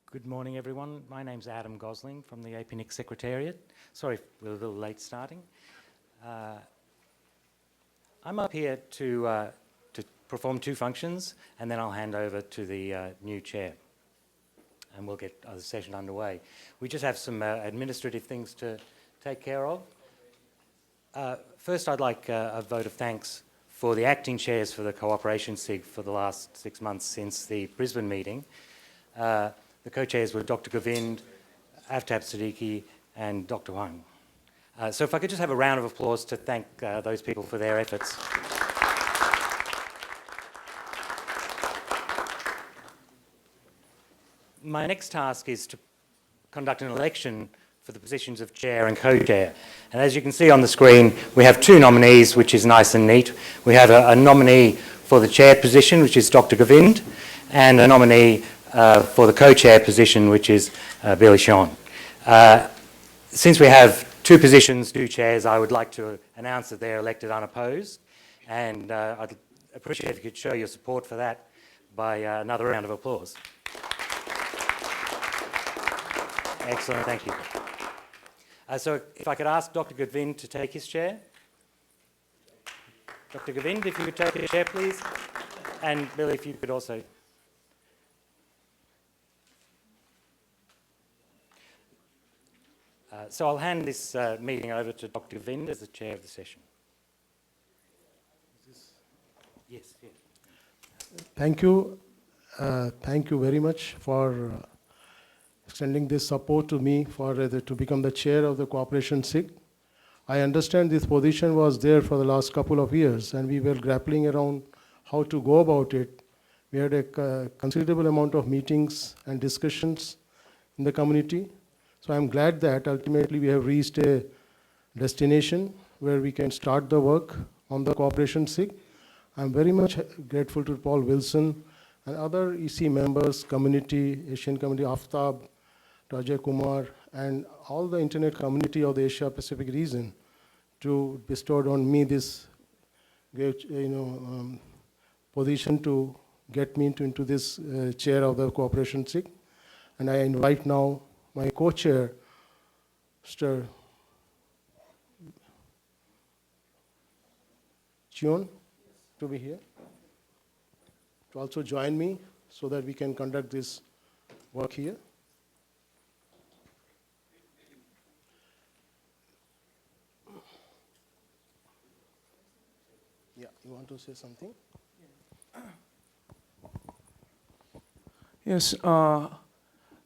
Good morning, everyone. My name's Adam Gosling from the APRICOT Secretariat. Sorry, we're a little late starting. I'm up here to perform two functions, and then I'll hand over to the new chair, and we'll get the session underway. We just have some administrative things to take care of. First, I'd like a vote of thanks for the acting chairs for the Cooperation SIG for the last 6 months since the Brisbane meeting. The co-chairs were Dr. Govind, Aftab Siddiqui and Dr. Huang. So if I could just have a round of applause to thank those people for their efforts. My next task is to conduct an election for the positions of chair and co-chair. And as you can see on the screen, we have two nominees, which is nice and neat. We have a nominee for the chair position, which is Dr. Govind, and a nominee for the co-chair position, which is Billy Sean. Since we have two positions, two chairs, I would like to announce that they're elected unopposed, and I'd appreciate if you could show your support for that by another round of applause. Excellent, thank you. So if I could ask Dr. Govind to take his chair. Dr. Govind, if you could take your chair, please. And Billy, if you could also. So I'll hand this meeting over to Dr. Govind as the chair of the session. Yes. Thank you. Thank you very much for extending this support to me to become the chair of the Cooperation SIG. I understand this position was there for the last couple of years, and we were grappling around how to go about it. We had a considerable amount of meetings and discussions in the community. So I'm glad that ultimately we have reached a destination where we can start the work on the Cooperation SIG. I'm very much grateful to Paul Wilson and other EC members, community, Asian community, Aftab, Rajay Kumar, and all the internet community of the Asia Pacific region to bestowed on me this great, position to get me into this chair of the Cooperation SIG. And I invite now my co-chair, Mr. Chion, to be here, to also join me so that we can conduct this work here. Yeah, you want to say something? Yes.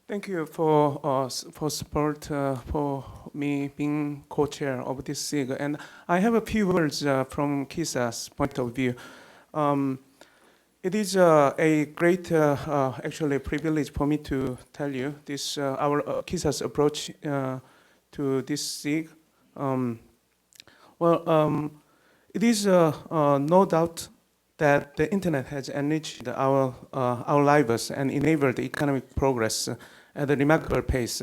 Thank you for support for me being co-chair of this SIG. And I have a few words from KISA's point of view. It is a great, actually, privilege for me to tell you this our KISA's approach to this SIG. It is no doubt that the internet has enriched our lives and enabled economic progress at a remarkable pace.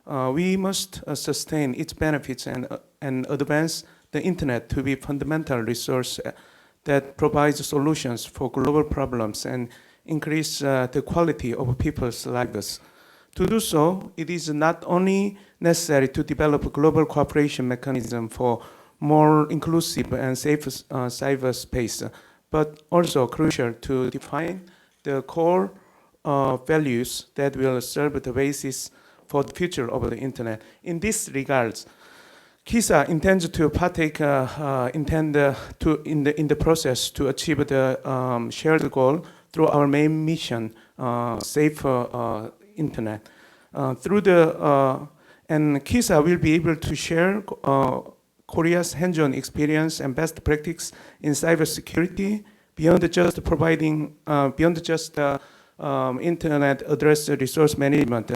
We must sustain its benefits and advance the internet to be a fundamental resource that provides solutions for global problems and increase the quality of people's lives. To do so, it is not only necessary to develop a global cooperation mechanism for more inclusive and safe cyberspace, but also crucial to define the core values that will serve the basis for the future of the internet. In this regards, KISA intends to partake in the process to achieve the shared goal through our main mission, safe internet. And KISA will be able to share Korea's hands-on experience and best practice in cybersecurity beyond just providing internet address resource management.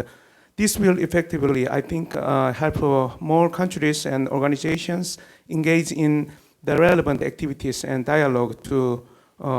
This will effectively, I think, help more countries and organizations engage in the relevant activities and dialogue to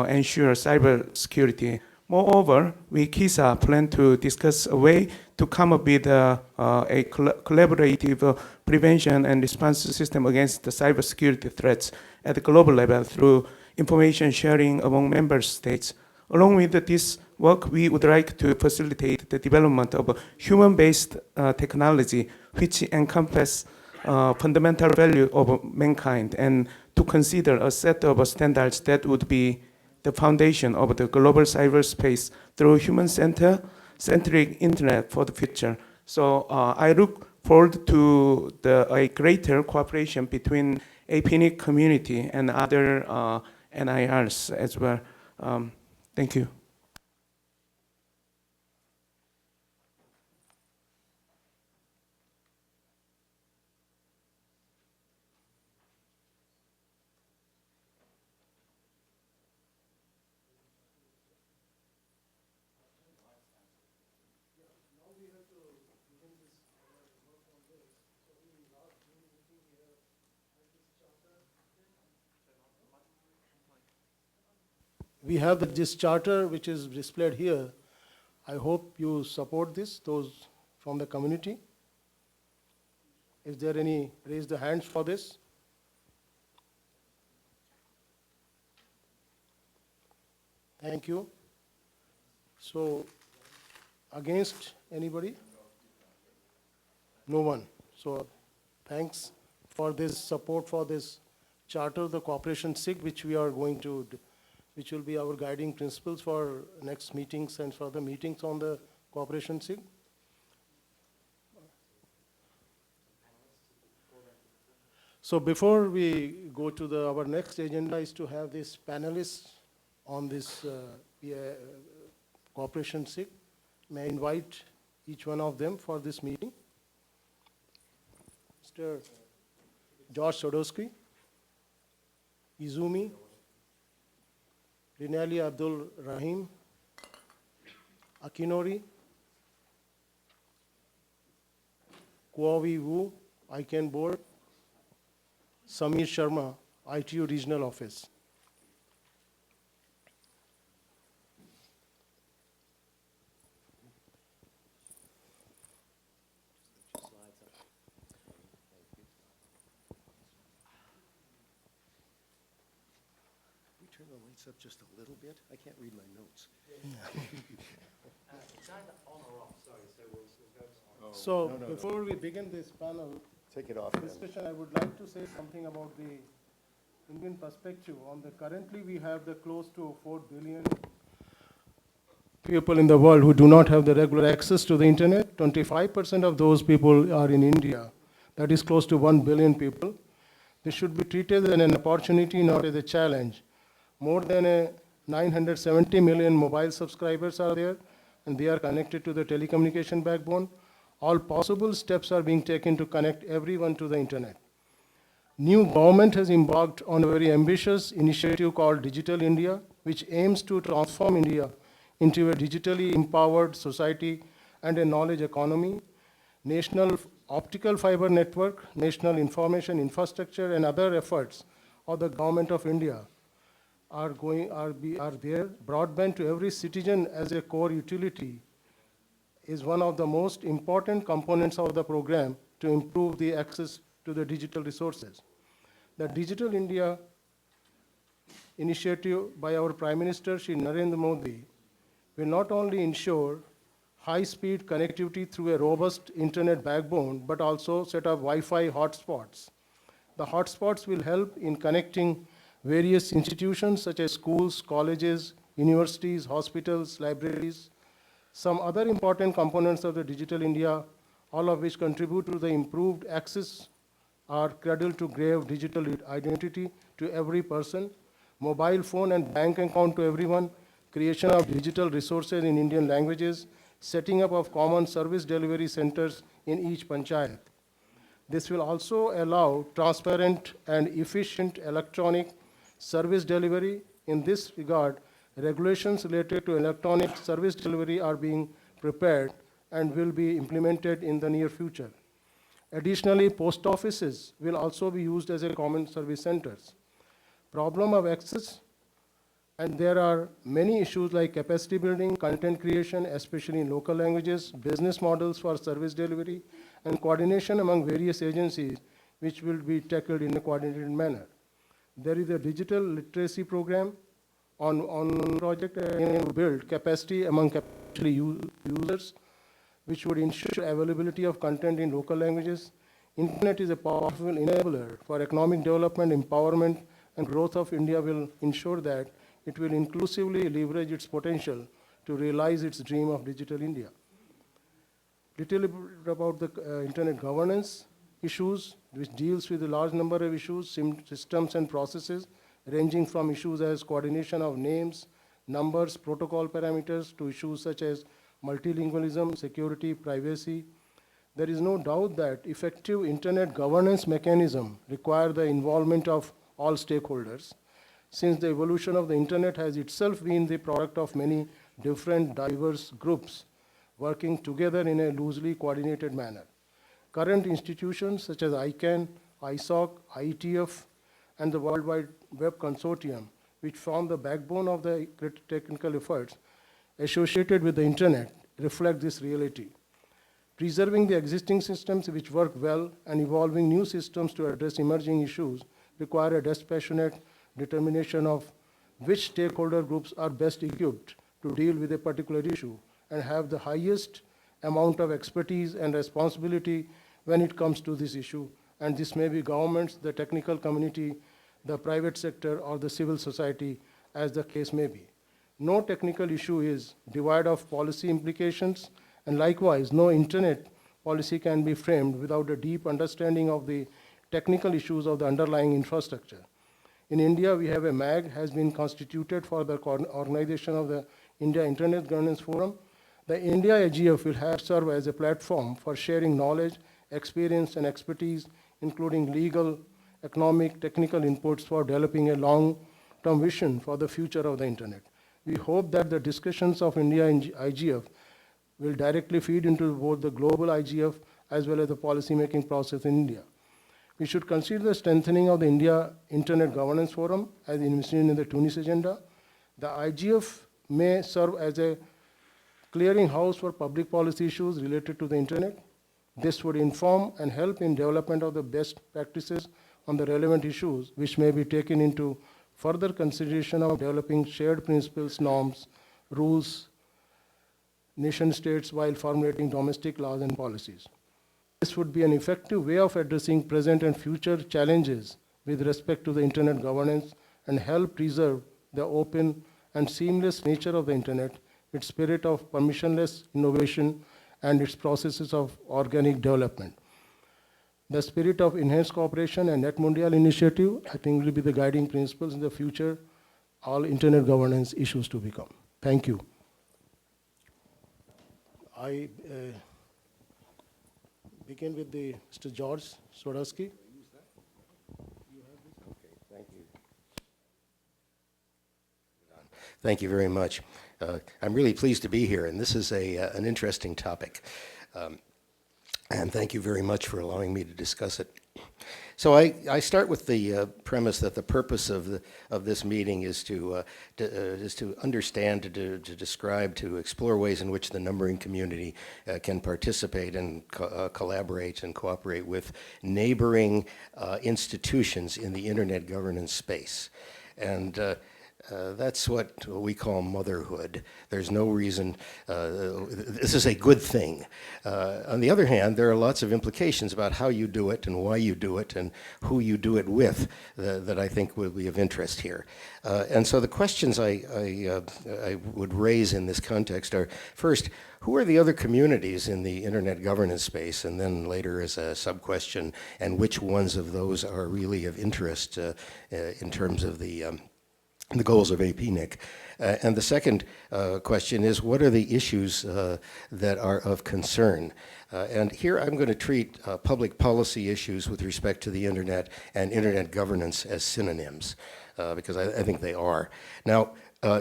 ensure cybersecurity. Moreover, we KISA plan to discuss a way to come up with a collaborative prevention and response system against the cybersecurity threats at the global level through information sharing among member states. Along with this work, we would like to facilitate the development of a human-based technology which encompasses fundamental value of mankind, and to consider a set of standards that would be the foundation of the global cyberspace through human-centric internet for the future. So I look forward to a greater cooperation between APRICOT community and other NIRs as well. Thank you. We have this charter which is displayed here. I hope you support this, those from the community. Is there any, raise the hands for this? Thank you. So, against anybody? No one. So, thanks for this support for this charter, the Cooperation SIG, which we are going to which will be our guiding principles for next meetings and for the meetings on the Cooperation SIG. So before we go to our next agenda is to have these panelists on this Cooperation SIG. May I invite each one of them for this meeting. Mr. George Sodowski, Izumi, Rinali Abdul Rahim, Akinori, Kuawi Wu, ICANN Board, Samir Sharma, ITU Regional Office. Turn the lights up just a little bit? I can't read my notes. It's either on or off, sorry, so we'll go on. So no, no. before we begin this panel Take it off then. discussion, I would like to say something about the Indian perspective. Currently we have the close to 4 billion people in the world who do not have the regular access to the internet. 25% of those people are in India. That is close to 1 billion people. This should be treated as an opportunity, not as a challenge. More than 970 million mobile subscribers are there, and they are connected to the telecommunication backbone. All possible steps are being taken to connect everyone to the internet. New government has embarked on a very ambitious initiative called Digital India, which aims to transform India into a digitally empowered society and a knowledge economy. National optical fiber network, national information infrastructure, and other efforts of the government of India are there. Broadband to every citizen as a core utility is one of the most important components of the program to improve the access to the digital resources. The Digital India initiative by our Prime Minister, Shri Narendra Modi, will not only ensure high-speed connectivity through a robust internet backbone, but also set up Wi-Fi hotspots. The hotspots will help in connecting various institutions such as schools, colleges, universities, hospitals, libraries. Some other important components of the Digital India, all of which contribute to the improved access, are cradle to grave digital identity to every person, mobile phone and bank account to everyone, creation of digital resources in Indian languages, setting up of common service delivery centers in each panchayat. This will also allow transparent and efficient electronic service delivery. In this regard, regulations related to electronic service delivery are being prepared and will be implemented in the near future. Additionally, post offices will also be used as a common service centers. Problem of access, and there are many issues like capacity building, content creation, especially in local languages, business models for service delivery, and coordination among various agencies, which will be tackled in a coordinated manner. There is a digital literacy program On project to build capacity among users, which would ensure availability of content in local languages. Internet is a powerful enabler for economic development, empowerment, and growth of India will ensure that it will inclusively leverage its potential to realize its dream of digital India. Little bit about the internet governance issues, which deals with a large number of issues, systems and processes, ranging from issues as coordination of names, numbers, protocol parameters, to issues such as multilingualism, security, privacy. There is no doubt that effective internet governance mechanism require the involvement of all stakeholders, since the evolution of the internet has itself been the product of many different diverse groups working together in a loosely coordinated manner. Current institutions such as ICANN, ISOC, IETF, and the World Wide Web Consortium, which form the backbone of the technical efforts associated with the internet, reflect this reality. Preserving the existing systems which work well and evolving new systems to address emerging issues require a dispassionate determination of which stakeholder groups are best equipped to deal with a particular issue and have the highest amount of expertise and responsibility when it comes to this issue. And this may be governments, the technical community, the private sector, or the civil society, as the case may be. No technical issue is devoid of policy implications, and likewise, no internet policy can be framed without a deep understanding of the technical issues of the underlying infrastructure. In India, we have a MAG has been constituted for the organization of the India Internet Governance Forum. The India AGF will serve as a platform for sharing knowledge, experience, and expertise, including legal, economic, technical inputs for developing a long-term vision for the future of the internet. We hope that the discussions of India and IGF will directly feed into both the global IGF as well as the policy-making process in India. We should consider the strengthening of the India Internet Governance Forum as envisioned in the Tunis agenda. The IGF may serve as a clearinghouse for public policy issues related to the internet. This would inform and help in development of the best practices on the relevant issues, which may be taken into further consideration of developing shared principles, norms, rules, nation states while formulating domestic laws and policies. This would be an effective way of addressing present and future challenges with respect to the internet governance and help preserve the open and seamless nature of the internet, its spirit of permissionless innovation, and its processes of organic development. The spirit of enhanced cooperation and Net Mundial initiative, I think, will be the guiding principles in the future, all internet governance issues to become. Thank you. I begin with Mr. George Swadowski. Thank you very much. I'm really pleased to be here, and this is an interesting topic. And thank you very much for allowing me to discuss it. So I start with the premise that the purpose of this meeting is to understand, to describe, to explore ways in which the numbering community can participate and collaborate and cooperate with neighboring institutions in the internet governance space. And that's what we call motherhood. There's no reason, this is a good thing. On the other hand, there are lots of implications about how you do it and why you do it and who you do it with that I think will be of interest here. And so the questions I would raise in this context are, first, who are the other communities in the internet governance space? And then later as a sub-question, and which ones of those are really of interest in terms of the goals of APNIC. And the second question is, what are the issues that are of concern? And here I'm going to treat public policy issues with respect to the internet and internet governance as synonyms, because I think they are. Now,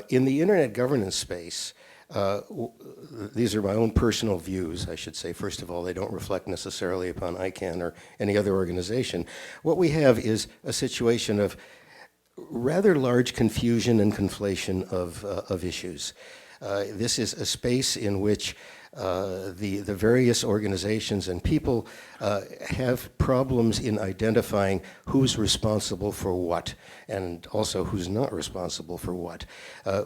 in the internet governance space, these are my own personal views, I should say. First of all, they don't reflect necessarily upon ICANN or any other organization. What we have is a situation of rather large confusion and conflation of issues. This is a space in which the various organizations and people have problems in identifying who's responsible for what, and also who's not responsible for what.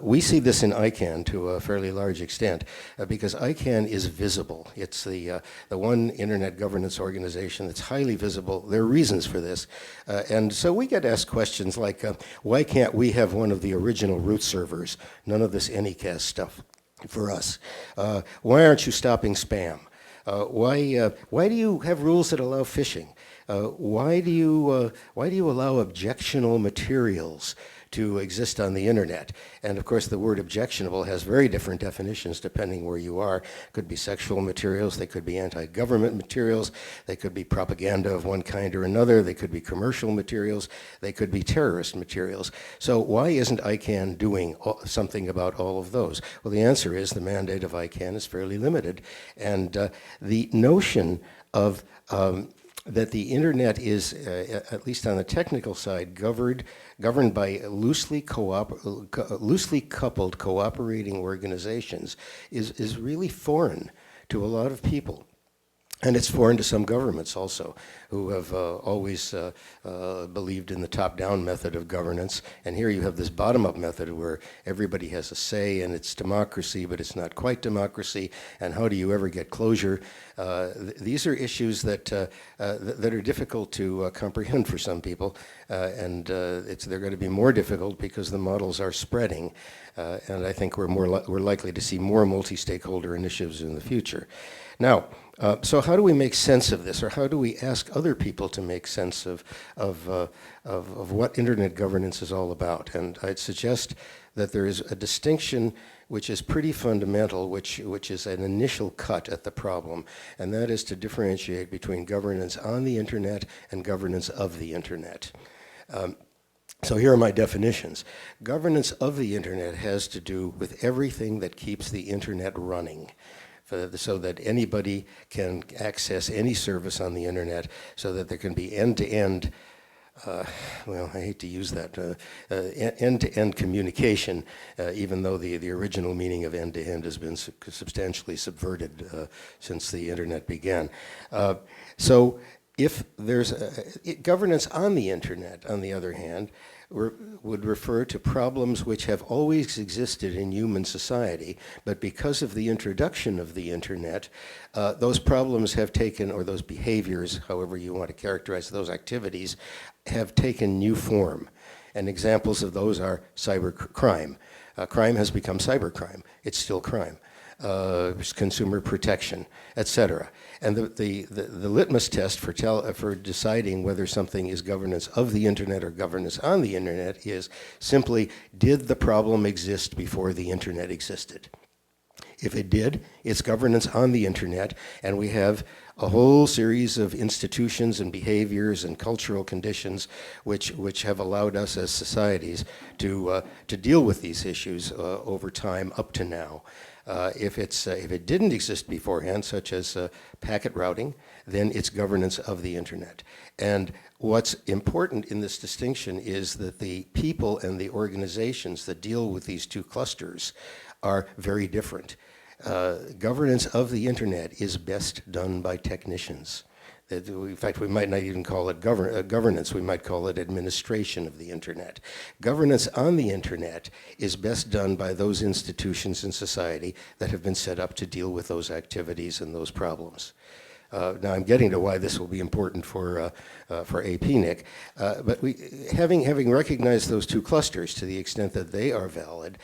We see this in ICANN to a fairly large extent because ICANN is visible. It's the one internet governance organization that's highly visible. There are reasons for this. And so we get asked questions like, why can't we have one of the original root servers? None of this Anycast stuff for us. Why aren't you stopping spam? Why do you have rules that allow phishing? Why do you allow objectionable materials to exist on the internet? And of course, the word objectionable has very different definitions depending where you are. Could be sexual materials, they could be anti-government materials, they could be propaganda of one kind or another, they could be commercial materials, they could be terrorist materials. So why isn't ICANN doing something about all of those? Well, the answer is the mandate of ICANN is fairly limited, and the notion of that the internet is, at least on the technical side, governed by loosely coupled cooperating organizations is really foreign to a lot of people. And it's foreign to some governments also, who have always believed in the top-down method of governance. And here you have this bottom-up method where everybody has a say, and it's democracy, but it's not quite democracy. And how do you ever get closure? These are issues that are difficult to comprehend for some people, and they're going to be more difficult because the models are spreading. And I think we're likely to see more multi-stakeholder initiatives in the future. Now, so how do we make sense of this, or how do we ask other people to make sense of what internet governance is all about? And I'd suggest that there is a distinction which is pretty fundamental, which is an initial cut at the problem, and that is to differentiate between governance on the internet and governance of the internet. So here are my definitions. Governance of the internet has to do with everything that keeps the internet running, so that anybody can access any service on the internet, so that there can be end-to-end, well, I hate to use that, end-to-end communication, even though the original meaning of end-to-end has been substantially subverted since the internet began. So if there's governance on the internet, on the other hand, would refer to problems which have always existed in human society, but because of the introduction of the internet, those problems have taken, or those behaviors, however you want to characterize those activities, have taken new form. And examples of those are cyber crime. Crime has become cybercrime. It's still crime. Consumer protection, etc. And the litmus test for deciding whether something is governance of the internet or governance on the internet is simply, did the problem exist before the internet existed? If it did, it's governance on the internet, and we have a whole series of institutions and behaviors and cultural conditions which have allowed us as societies to deal with these issues over time up to now. If it didn't exist beforehand, such as packet routing, then it's governance of the internet. And what's important in this distinction is that the people and the organizations that deal with these two clusters are very different. Governance of the internet is best done by technicians. In fact, we might not even call it governance, we might call it administration of the internet. Governance on the internet is best done by those institutions in society that have been set up to deal with those activities and those problems. Now I'm getting to why this will be important for APRICOT, but having recognized those two clusters to the extent that they are valid,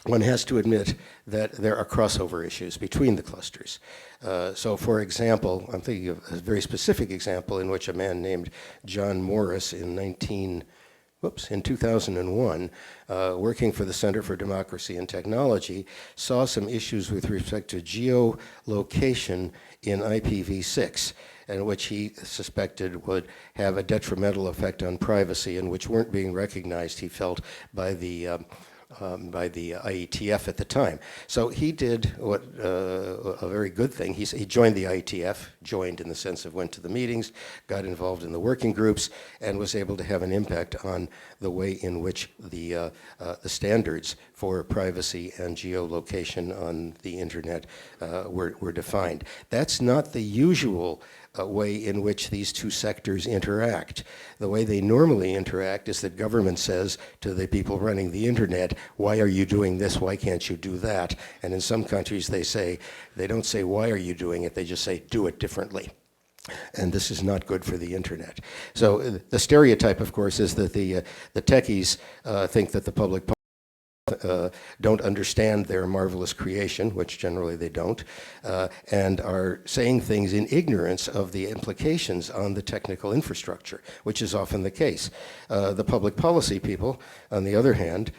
one has to admit that there are crossover issues between the clusters. So for example, I'm thinking of a very specific example in which a man named John Morris in 2001, working for the Center for Democracy and Technology, saw some issues with respect to geolocation in IPv6, and which he suspected would have a detrimental effect on privacy and which weren't being recognized, he felt, by the by the IETF at the time. So he did what a very good thing. He joined the IETF, joined in the sense of went to the meetings, got involved in the working groups, and was able to have an impact on the way in which the standards for privacy and geolocation on the internet were defined. That's not the usual way in which these two sectors interact. The way they normally interact is that government says to the people running the internet, why are you doing this? Why can't you do that? And in some countries they don't say, why are you doing it? They just say, do it differently. And this is not good for the internet. So the stereotype, of course, is that the techies think that the public don't understand their marvelous creation, which generally they don't, and are saying things in ignorance of the implications on the technical infrastructure, which is often the case. The public policy people, on the other hand,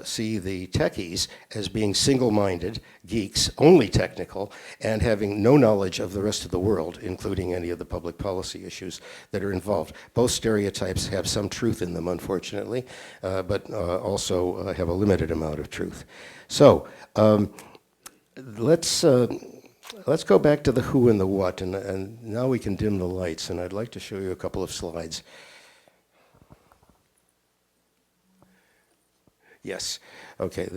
see the techies as being single-minded geeks, only technical, and having no knowledge of the rest of the world, including any of the public policy issues that are involved. Both stereotypes have some truth in them, unfortunately, but also have a limited amount of truth. So let's go back to the who and the what, and now we can dim the lights, and I'd like to show you a couple of slides. Yes. Okay.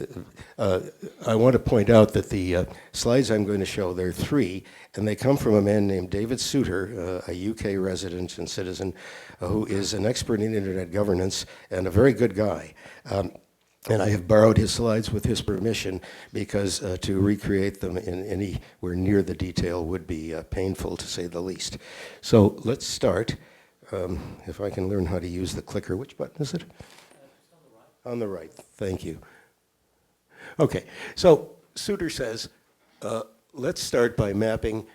I want to point out that the slides I'm going to show, there are three, and they come from a man named David Souter, a UK resident and citizen, who is an expert in internet governance and a very good guy. And I have borrowed his slides with his permission because to recreate them in anywhere near the detail would be painful, to say the least. So let's start. If I can learn how to use the clicker. Which button is it? On the right, thank you. Okay, so Souter says, let's start by mapping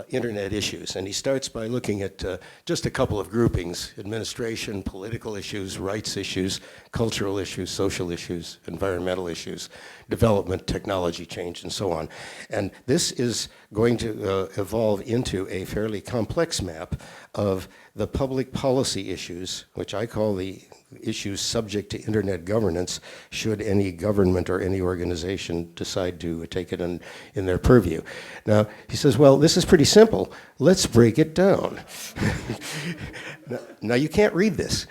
internet issues. And he starts by looking at just a couple of groupings: administration, political issues, rights issues, cultural issues, social issues, environmental issues, development, technology change, and so on. And this is going to evolve into a fairly complex map of the public policy issues, which I call the issues subject to internet governance, should any government or any organization decide to take it in their purview. Now, he says, well, this is pretty simple. Let's break it down. Now, you can't read this,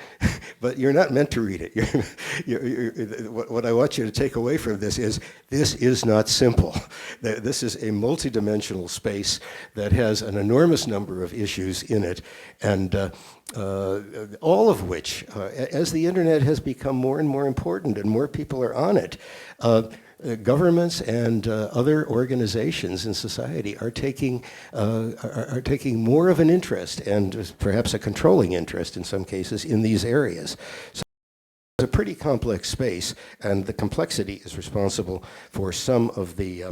but you're not meant to read it. What I want you to take away from this is not simple. This is a multidimensional space that has an enormous number of issues in it, and all of which, as the internet has become more and more important and more people are on it, governments and other organizations in society are taking more of an interest, and perhaps a controlling interest in some cases, in these areas. So it's a pretty complex space, and the complexity is responsible for some of the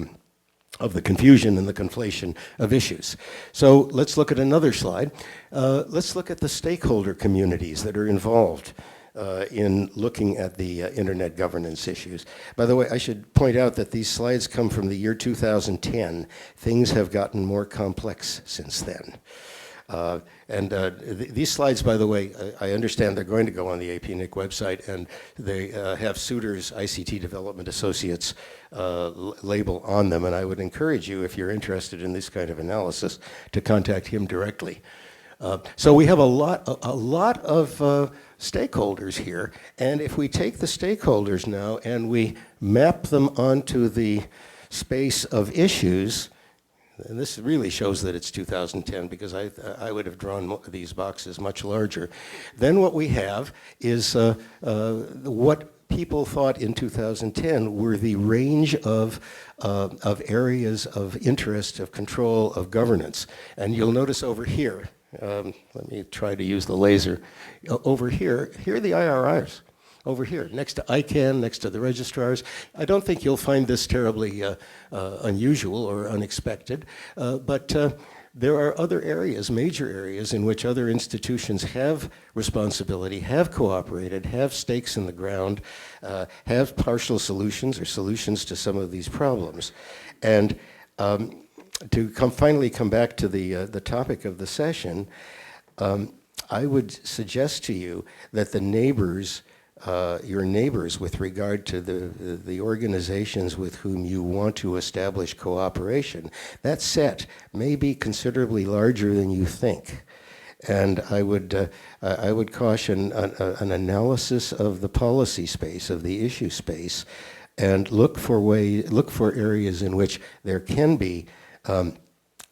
confusion and the conflation of issues. So let's look at another slide. Let's look at the stakeholder communities that are involved in looking at the internet governance issues. By the way, I should point out that these slides come from the year 2010. Things have gotten more complex since then. These slides, by the way, I understand they're going to go on the APNIC website, and they have Souter's ICT Development Associates label on them, and I would encourage you, if you're interested in this kind of analysis, to contact him directly. So we have a lot of stakeholders here, and if we take the stakeholders now and we map them onto the space of issues, and this really shows that it's 2010, because I would have drawn these boxes much larger. Then what we have is what people thought in 2010 were the range of areas of interest, of control, of governance. And you'll notice over here, let me try to use the laser. Over here are the IRRs. Over here, next to ICANN, next to the registrars. I don't think you'll find this terribly unusual or unexpected, but there are other areas, major areas, in which other institutions have responsibility, have cooperated, have stakes in the ground, have partial solutions or solutions to some of these problems. And to finally come back to the topic of the session, I would suggest to you that the neighbors your neighbors with regard to the organizations with whom you want to establish cooperation, that set may be considerably larger than you think. And I would caution an analysis of the policy space, of the issue space, and look for areas in which there can be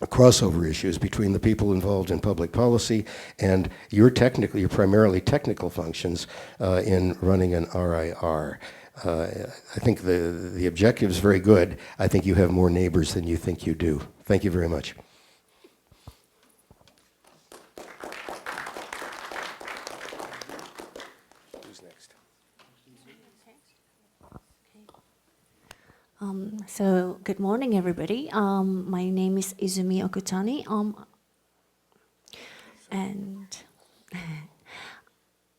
crossover issues between the people involved in public policy and your primarily technical functions in running an RIR. I think the objective is very good. I think you have more neighbors than you think you do. Thank you very much. Who's next? So good morning, everybody. My name is Izumi Okutani, and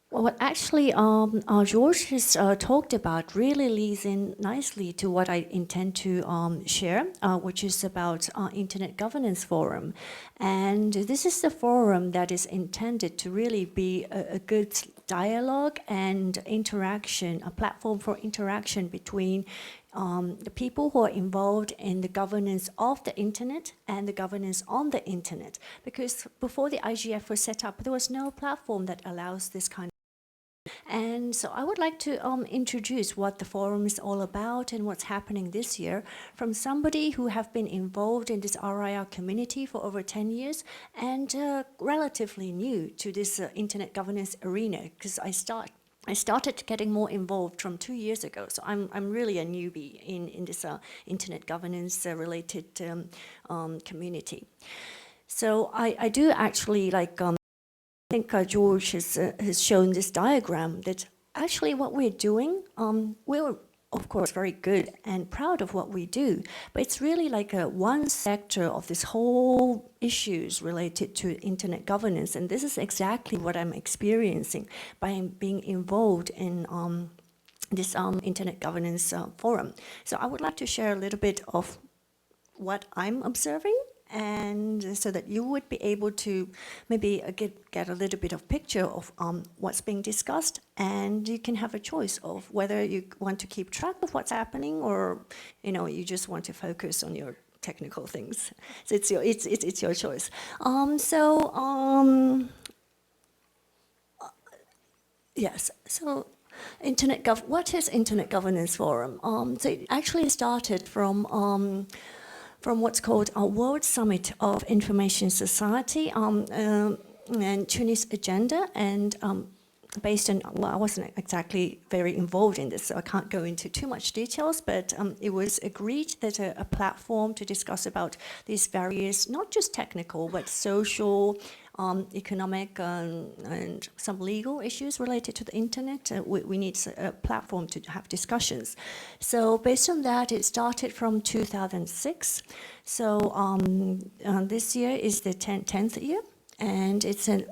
what actually George has talked about really leads in nicely to what I intend to share, which is about Internet Governance Forum. And this is the forum that is intended to really be a good dialogue and interaction, a platform for interaction between the people who are involved in the governance of the internet and the governance on the internet. Because before the IGF was set up, there was no platform that allows this kind of. And so I would like to introduce what the forum is all about and what's happening this year from somebody who have been involved in this RIR community for over 10 years and relatively new to this internet governance arena, because I started getting more involved from 2 years ago. So I'm really a newbie in this internet governance related community. So I do actually like I think George has shown this diagram that actually what we're doing, we're of course very good and proud of what we do, but it's really like one sector of this whole issues related to internet governance, and this is exactly what I'm experiencing by being involved in this internet governance forum. So I would like to share a little bit of what I'm observing, and so that you would be able to maybe get a little bit of picture of what's being discussed, and you can have a choice of whether you want to keep track of what's happening or you just want to focus on your technical things. So it's your choice. Yes. So what is Internet Governance Forum? So it actually started from what's called a World Summit of Information Society and Tunis agenda, and based on, well, I wasn't exactly very involved in this, so I can't go into too much details, but it was agreed that a platform to discuss about these various, not just technical, but social, economic, and some legal issues related to the internet. We need a platform to have discussions. So based on that, it started from 2006. So this year is the 10th year. And it's an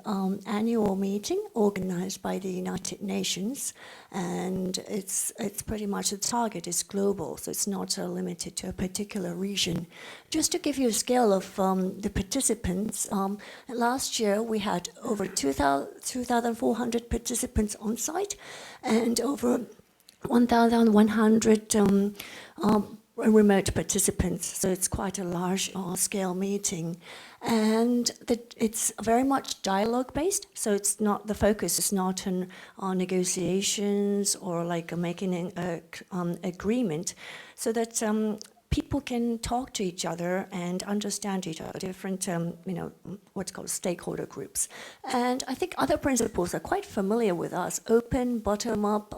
annual meeting organized by the United Nations, and it's pretty much the target is global, so it's not limited to a particular region. Just to give you a scale of the participants, last year we had over 2,400 participants on site, and over 1,100 remote participants, so it's quite a large scale meeting. And it's very much dialogue based, so it's not, the focus is not on negotiations or like making an agreement, so that people can talk to each other and understand each other, different, what's called stakeholder groups. And I think other principles are quite familiar with us, open, bottom-up,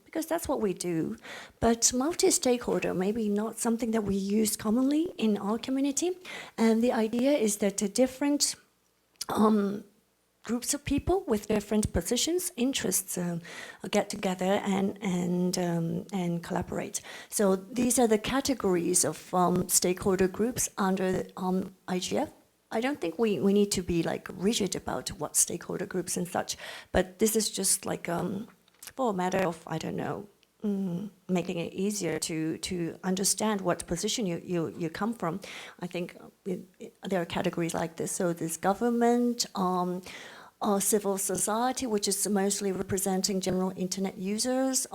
because that's what we do. But multi-stakeholder, maybe not something that we use commonly in our community. And the idea is that the different groups of people with different positions, interests, get together and collaborate. So these are the categories of stakeholder groups under IGF. I don't think we need to be like rigid about what stakeholder groups and such, but this is just like for a matter of, I don't know, making it easier to understand what position you come from. I think there are categories like this. So there's government, civil society, which is mostly representing general internet users,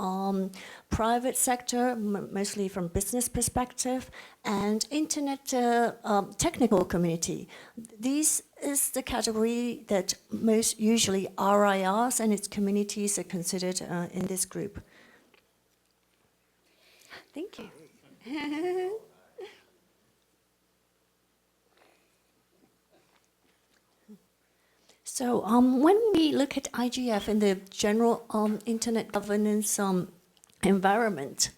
private sector, mostly from business perspective, and internet technical community. These is the category that most usually RIRs and its communities are considered in this group. Thank you. So when we look at IGF in the general internet governance environment,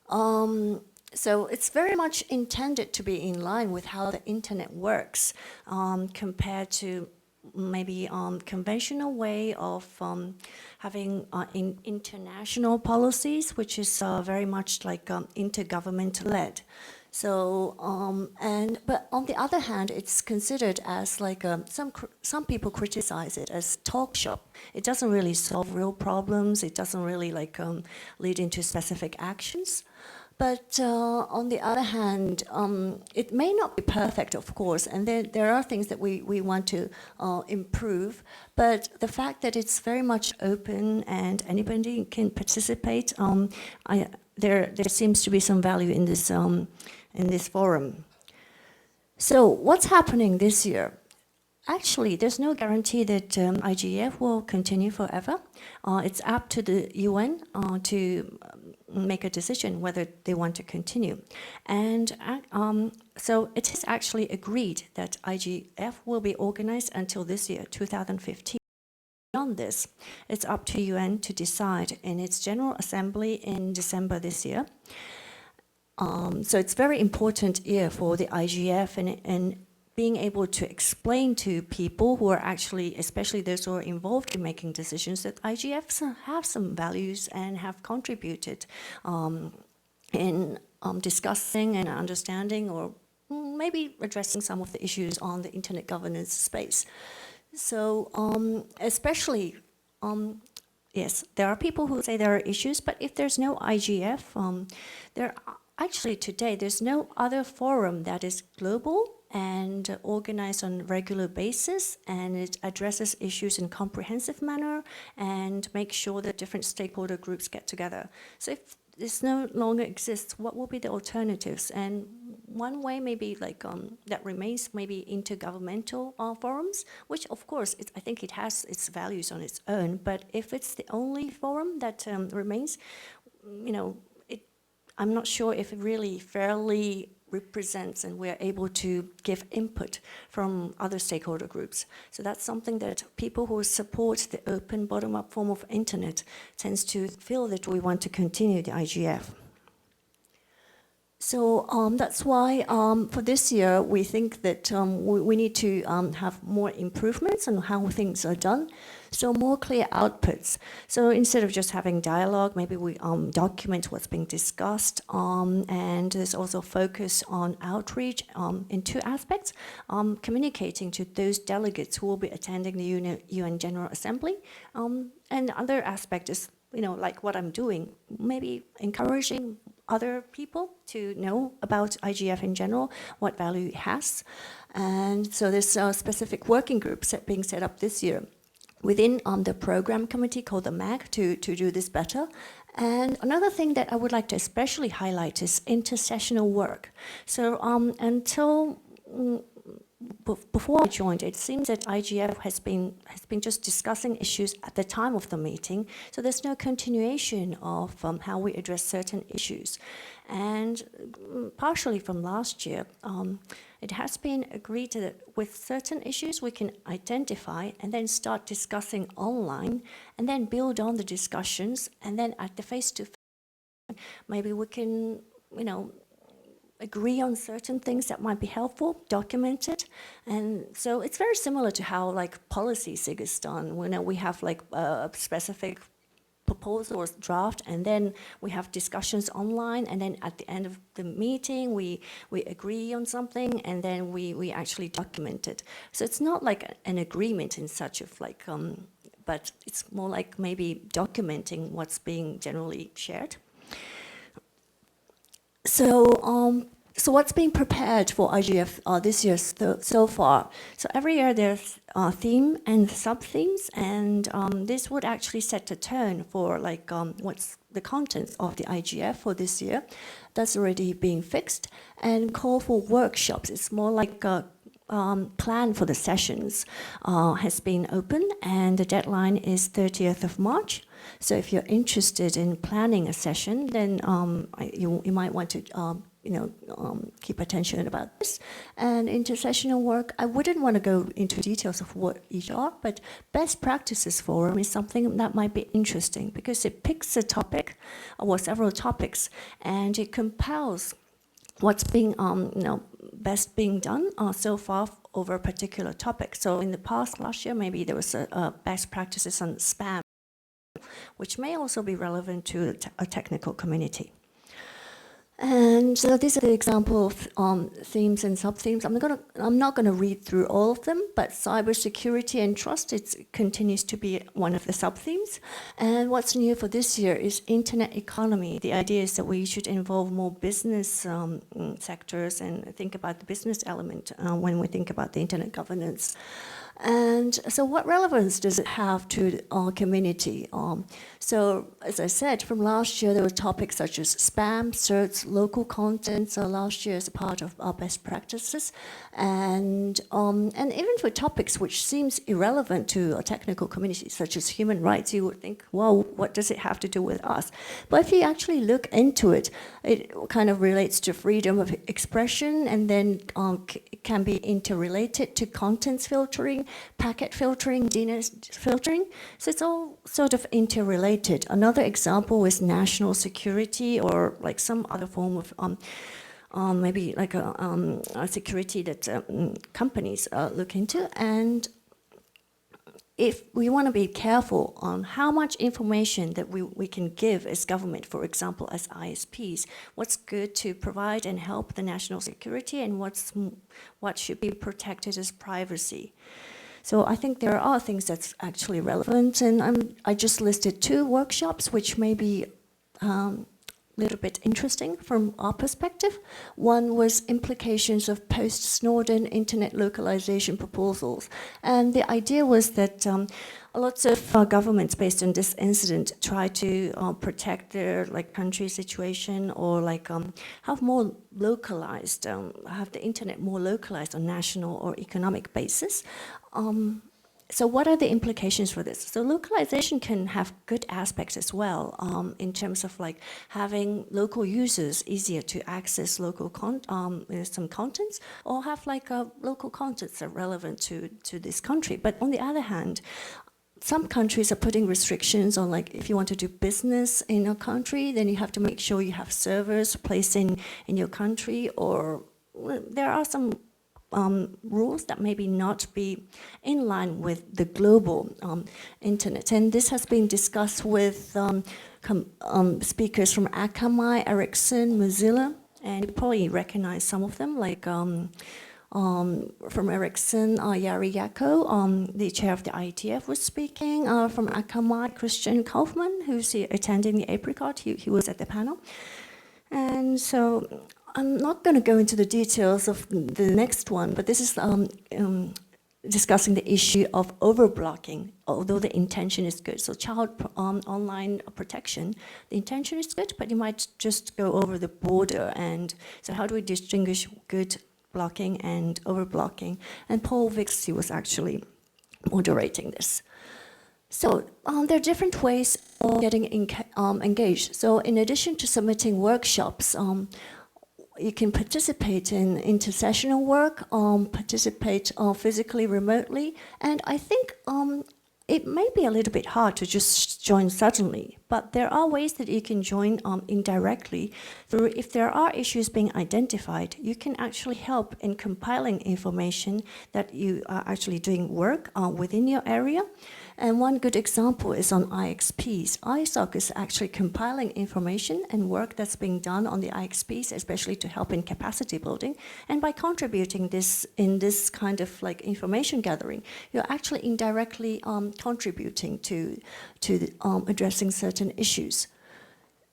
so it's very much intended to be in line with how the internet works compared to maybe conventional way of having international policies, which is very much like intergovernment-led. So, but on the other hand, it's considered as like some people criticize it as talk shop. It doesn't really solve real problems. It doesn't really like lead into specific actions. But on the other hand, it may not be perfect, of course, and there are things that we want to improve. But the fact that it's very much open and anybody can participate, there seems to be some value in this forum. So what's happening this year? Actually, there's no guarantee that IGF will continue forever. It's up to the UN to make a decision whether they want to continue. And so it is actually agreed that IGF will be organized until this year, 2015. Beyond this, it's up to UN to decide in its General Assembly in December this year. So it's very important year for the IGF and being able to explain to people who are actually, especially those who are involved in making decisions, that IGFs have some values and have contributed in discussing and understanding or maybe addressing some of the issues on the internet governance space. So especially, yes, there are people who say there are issues, but if there's no IGF, actually today there's no other forum that is global and organized on a regular basis, and it addresses issues in a comprehensive manner and makes sure that different stakeholder groups get together. So if this no longer exists, what will be the alternatives? And one way maybe like that remains maybe intergovernmental forums, which of course I think it has its values on its own, but if it's the only forum that remains, you know, I'm not sure if it really fairly represents and we're able to give input from other stakeholder groups. So that's something that people who support the open bottom-up form of internet tends to feel that we want to continue the IGF. So that's why for this year we think that we need to have more improvements on how things are done. So more clear outputs. So instead of just having dialogue, maybe we document what's being discussed, and there's also focus on outreach in two aspects, communicating to those delegates who will be attending the UN General Assembly, and other aspect is, you know, like what I'm doing, maybe encouraging other people to know about IGF in general, what value it has. And so there's a specific working group being set up this year within the program committee called the MAG to do this better. And another thing that I would like to especially highlight is intersessional work. So until before I joined, it seems that IGF has been just discussing issues at the time of the meeting. So there's no continuation of how we address certain issues. And partially from last year, it has been agreed that with certain issues we can identify and then start discussing online and then build on the discussions, and then at the face-to-face, maybe we can, you know, agree on certain things that might be helpful, document it. And so it's very similar to how like policy SIG is done. You know, we have like a specific proposal or draft, and then we have discussions online, and then at the end of the meeting we agree on something, and then we actually document it. So it's not like an agreement in such of like, but it's more like maybe documenting what's being generally shared. So So what's being prepared for IGF this year so far? So every year there's a theme and sub-themes, and this would actually set a tone for like what's the contents of the IGF for this year. That's already being fixed. And call for workshops. It's more like a plan for the sessions has been open, and the deadline is 30th of March. So if you're interested in planning a session, then you might want to keep attention about this. And intersessional work, I wouldn't want to go into details of what each are, but best practices forum is something that might be interesting because it picks a topic or several topics, and it compiles what's being best being done so far over a particular topic. So in the past, last year, maybe there was a best practices on spam, which may also be relevant to a technical community. And so these are the example of themes and sub-themes. I'm not going to read through all of them, but cybersecurity and trust, it continues to be one of the sub-themes. And what's new for this year is internet economy. The idea is that we should involve more business sectors and think about the business element when we think about the internet governance. And so what relevance does it have to our community? So as I said, from last year, there were topics such as spam, certs, local content. So last year is a part of our best practices. And even for topics which seems irrelevant to a technical community, such as human rights, you would think, well, what does it have to do with us? But if you actually look into it, it kind of relates to freedom of expression, and then can be interrelated to contents filtering, packet filtering, DNS filtering. So it's all sort of interrelated. Another example is national security, or like some other form of maybe like a security that companies look into. And if we want to be careful on how much information that we can give as government, for example, as ISPs, what's good to provide and help the national security, and what should be protected as privacy. So I think there are things that's actually relevant, and I just listed 2 workshops which may be little bit interesting from our perspective. One was implications of post-Snowden internet localization proposals. And the idea was that lots of governments, based on this incident, try to protect their country situation, or have more localized, have the internet more localized on national or economic basis. So what are the implications for this? So localization can have good aspects as well, in terms of having local users easier to access local some contents, or have local contents that are relevant to this country. But on the other hand, some countries are putting restrictions on if you want to do business in a country, then you have to make sure you have servers placed in your country, or there are some rules that maybe not be in line with the global internet. And this has been discussed with speakers from Akamai, Ericsson, Mozilla, and you probably recognize some of them, from Ericsson, Yari Yako, the chair of the IETF, was speaking. From Akamai, Christian Kaufmann, who's attending the APRICOT, he was at the panel. And so I'm not going to go into the details of the next one, but this is discussing the issue of overblocking, although the intention is good. So child online protection, the intention is good, but you might just go over the border. And so how do we distinguish good blocking and overblocking? And Paul Vixie was actually moderating this. So there are different ways of getting engaged. So in addition to submitting workshops, you can participate in intersessional work, participate physically, remotely, and I think it may be a little bit hard to just join suddenly, but there are ways that you can join indirectly. Through, if there are issues being identified, you can actually help in compiling information that you are actually doing work within your area. And one good example is on IXPs. ISOC is actually compiling information and work that's being done on the IXPs, especially to help in capacity building. And by contributing this in this kind of information gathering, you're actually indirectly contributing to addressing certain issues.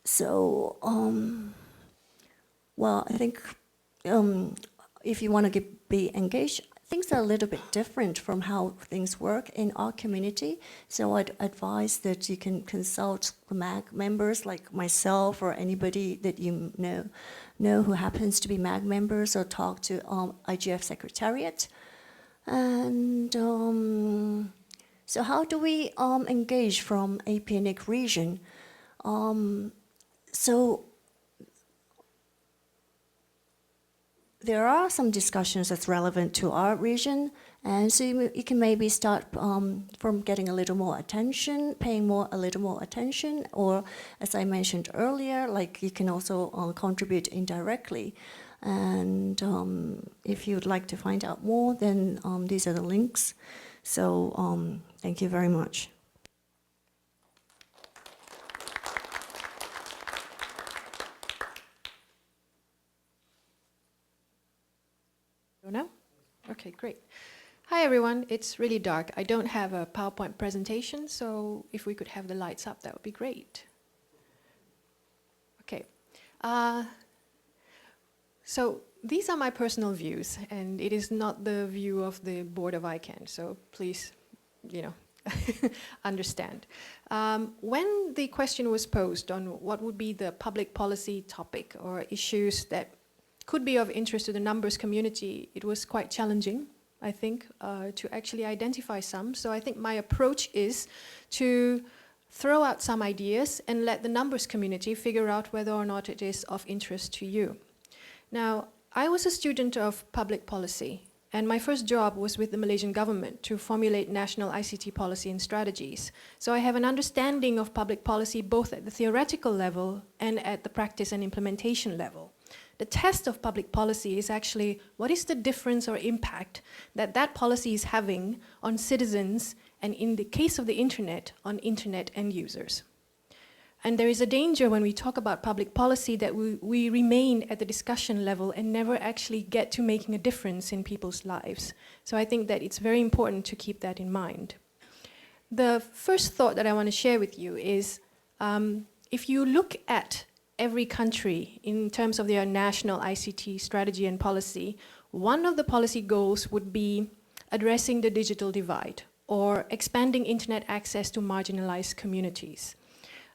So, well, I think if you want to be engaged, things are a little bit different from how things work in our community. So I'd advise that you can consult the MAG members like myself or anybody that you know who happens to be MAG members, or talk to IGF Secretariat. And so how do we engage from APRICOT region? So there are some discussions that's relevant to our region, and so you can maybe start from getting a little more attention, paying a little more attention, or as I mentioned earlier, like you can also contribute indirectly. And if you'd like to find out more, then these are the links. So thank you very much. No? Okay, great. Hi everyone, it's really dark. I don't have a PowerPoint presentation, so if we could have the lights up, that would be great. Okay. So these are my personal views, and it is not the view of the board of ICANN, so please, understand. When the question was posed on what would be the public policy topic or issues that could be of interest to the numbers community, it was quite challenging, I think, to actually identify some. So I think my approach is to throw out some ideas and let the numbers community figure out whether or not it is of interest to you. Now, I was a student of public policy, and my first job was with the Malaysian government to formulate national ICT policy and strategies. So I have an understanding of public policy both at the theoretical level and at the practice and implementation level. The test of public policy is actually what is the difference or impact that that policy is having on citizens, and in the case of the internet, on internet end users. And there is a danger when we talk about public policy that we remain at the discussion level and never actually get to making a difference in people's lives. So I think that it's very important to keep that in mind. The first thought that I want to share with you is if you look at every country in terms of their national ICT strategy and policy, one of the policy goals would be addressing the digital divide or expanding internet access to marginalized communities.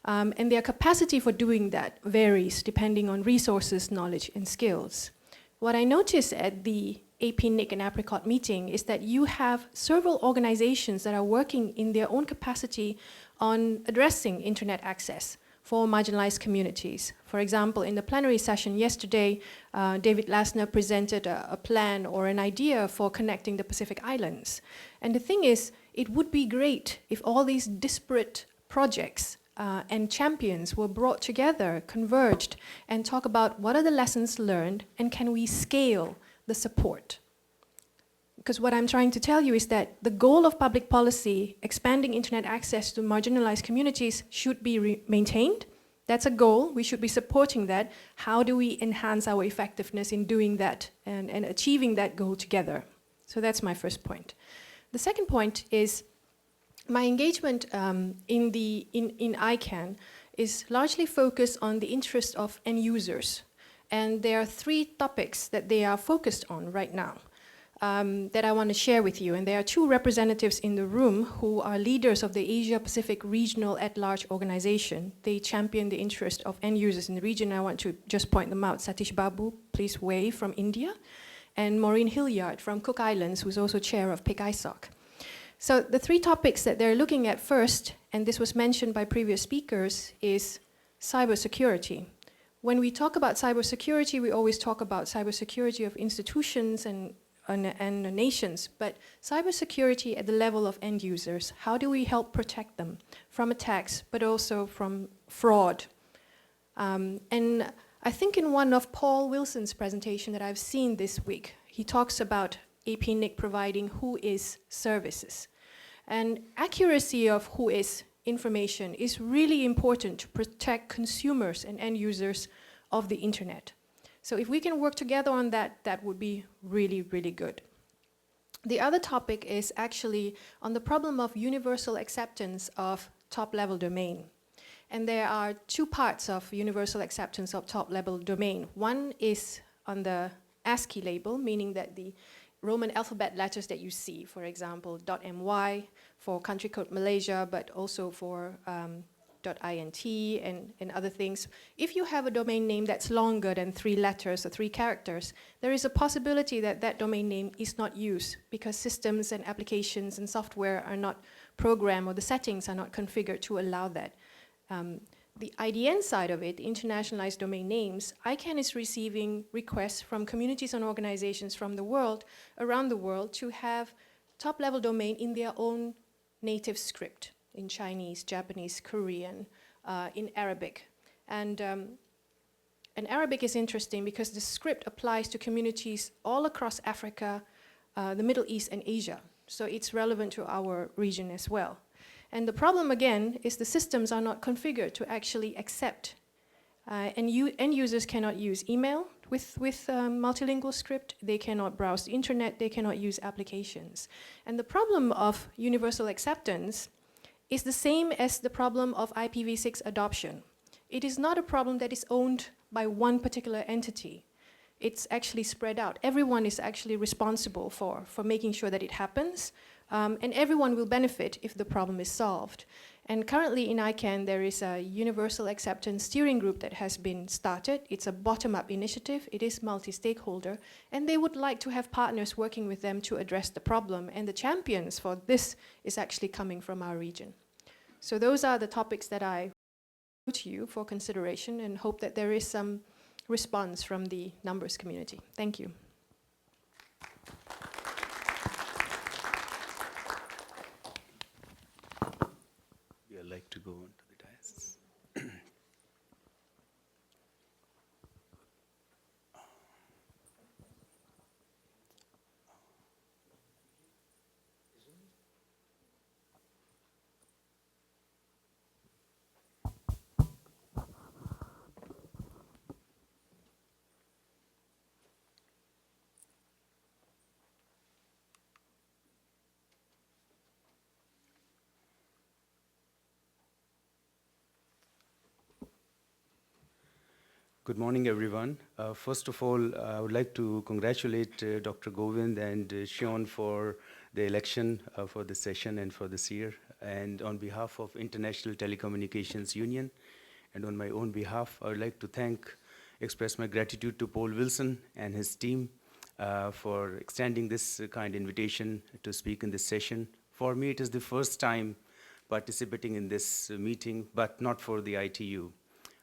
And their capacity for doing that varies depending on resources, knowledge, and skills. What I noticed at the APRICOT and APRICOT meeting is that you have several organizations that are working in their own capacity on addressing internet access for marginalized communities. For example, in the plenary session yesterday, David Lassner presented a plan or an idea for connecting the Pacific Islands. And the thing is, it would be great if all these disparate projects and champions were brought together, converged, and talk about what are the lessons learned and can we scale the support. Because what I'm trying to tell you is that the goal of public policy, expanding internet access to marginalized communities, should be maintained. That's a goal, we should be supporting that. How do we enhance our effectiveness in doing that and achieving that goal together? So that's my first point. The second point is my engagement in ICANN is largely focused on the interest of end users. And there are three topics that they are focused on right now. That I want to share with you. And there are two representatives in the room who are leaders of the Asia-Pacific Regional at-large organization. They champion the interest of end users in the region. I want to just point them out. Satish Babu, please wave, from India, and Maureen Hilliard from Cook Islands, who's also chair of PIC-ISOC. So the three topics that they're looking at first, and this was mentioned by previous speakers, is cybersecurity. When we talk about cybersecurity, we always talk about cybersecurity of institutions and nations, but cybersecurity at the level of end users, how do we help protect them from attacks, but also from fraud? And I think in one of Paul Wilson's presentation that I've seen this week, he talks about APRICOT providing WHOIS services. And accuracy of WHOIS information is really important to protect consumers and end users of the internet. So if we can work together on that, that would be really, really good. The other topic is actually on the problem of universal acceptance of top-level domain. And there are two parts of universal acceptance of top-level domain. One is on the ASCII label, meaning that the Roman alphabet letters that you see, for example, .my for country code Malaysia, but also for .int and other things. If you have a domain name that's longer than 3 letters or 3 characters, there is a possibility that that domain name is not used because systems and applications and software are not programmed or the settings are not configured to allow that. The IDN side of it, the internationalized domain names, ICANN is receiving requests from communities and organizations from the world, around the world, to have top-level domain in their own native script, in Chinese, Japanese, Korean, in Arabic. And Arabic is interesting because the script applies to communities all across Africa, the Middle East, and Asia. So it's relevant to our region as well. And the problem, again, is the systems are not configured to actually accept. And end users cannot use email with multilingual script. They cannot browse the internet. They cannot use applications. And the problem of universal acceptance is the same as the problem of IPv6 adoption. It is not a problem that is owned by one particular entity. It's actually spread out. Everyone is actually responsible for making sure that it happens. And everyone will benefit if the problem is solved. And currently in ICANN, there is a universal acceptance steering group that has been started. It's a bottom-up initiative. It is multi-stakeholder. And they would like to have partners working with them to address the problem. And the champions for this is actually coming from our region. So those are the topics that I put to you for consideration and hope that there is some response from the numbers community. Thank you. I'd like to go on to the dais. Good morning, everyone. First of all, I would like to congratulate Dr. Govind and Sean for the election for this session and for this year. And on behalf of International Telecommunications Union and on my own behalf, I would like to express my gratitude to Paul Wilson and his team for extending this kind invitation to speak in this session. For me, it is the first time participating in this meeting, but not for the ITU.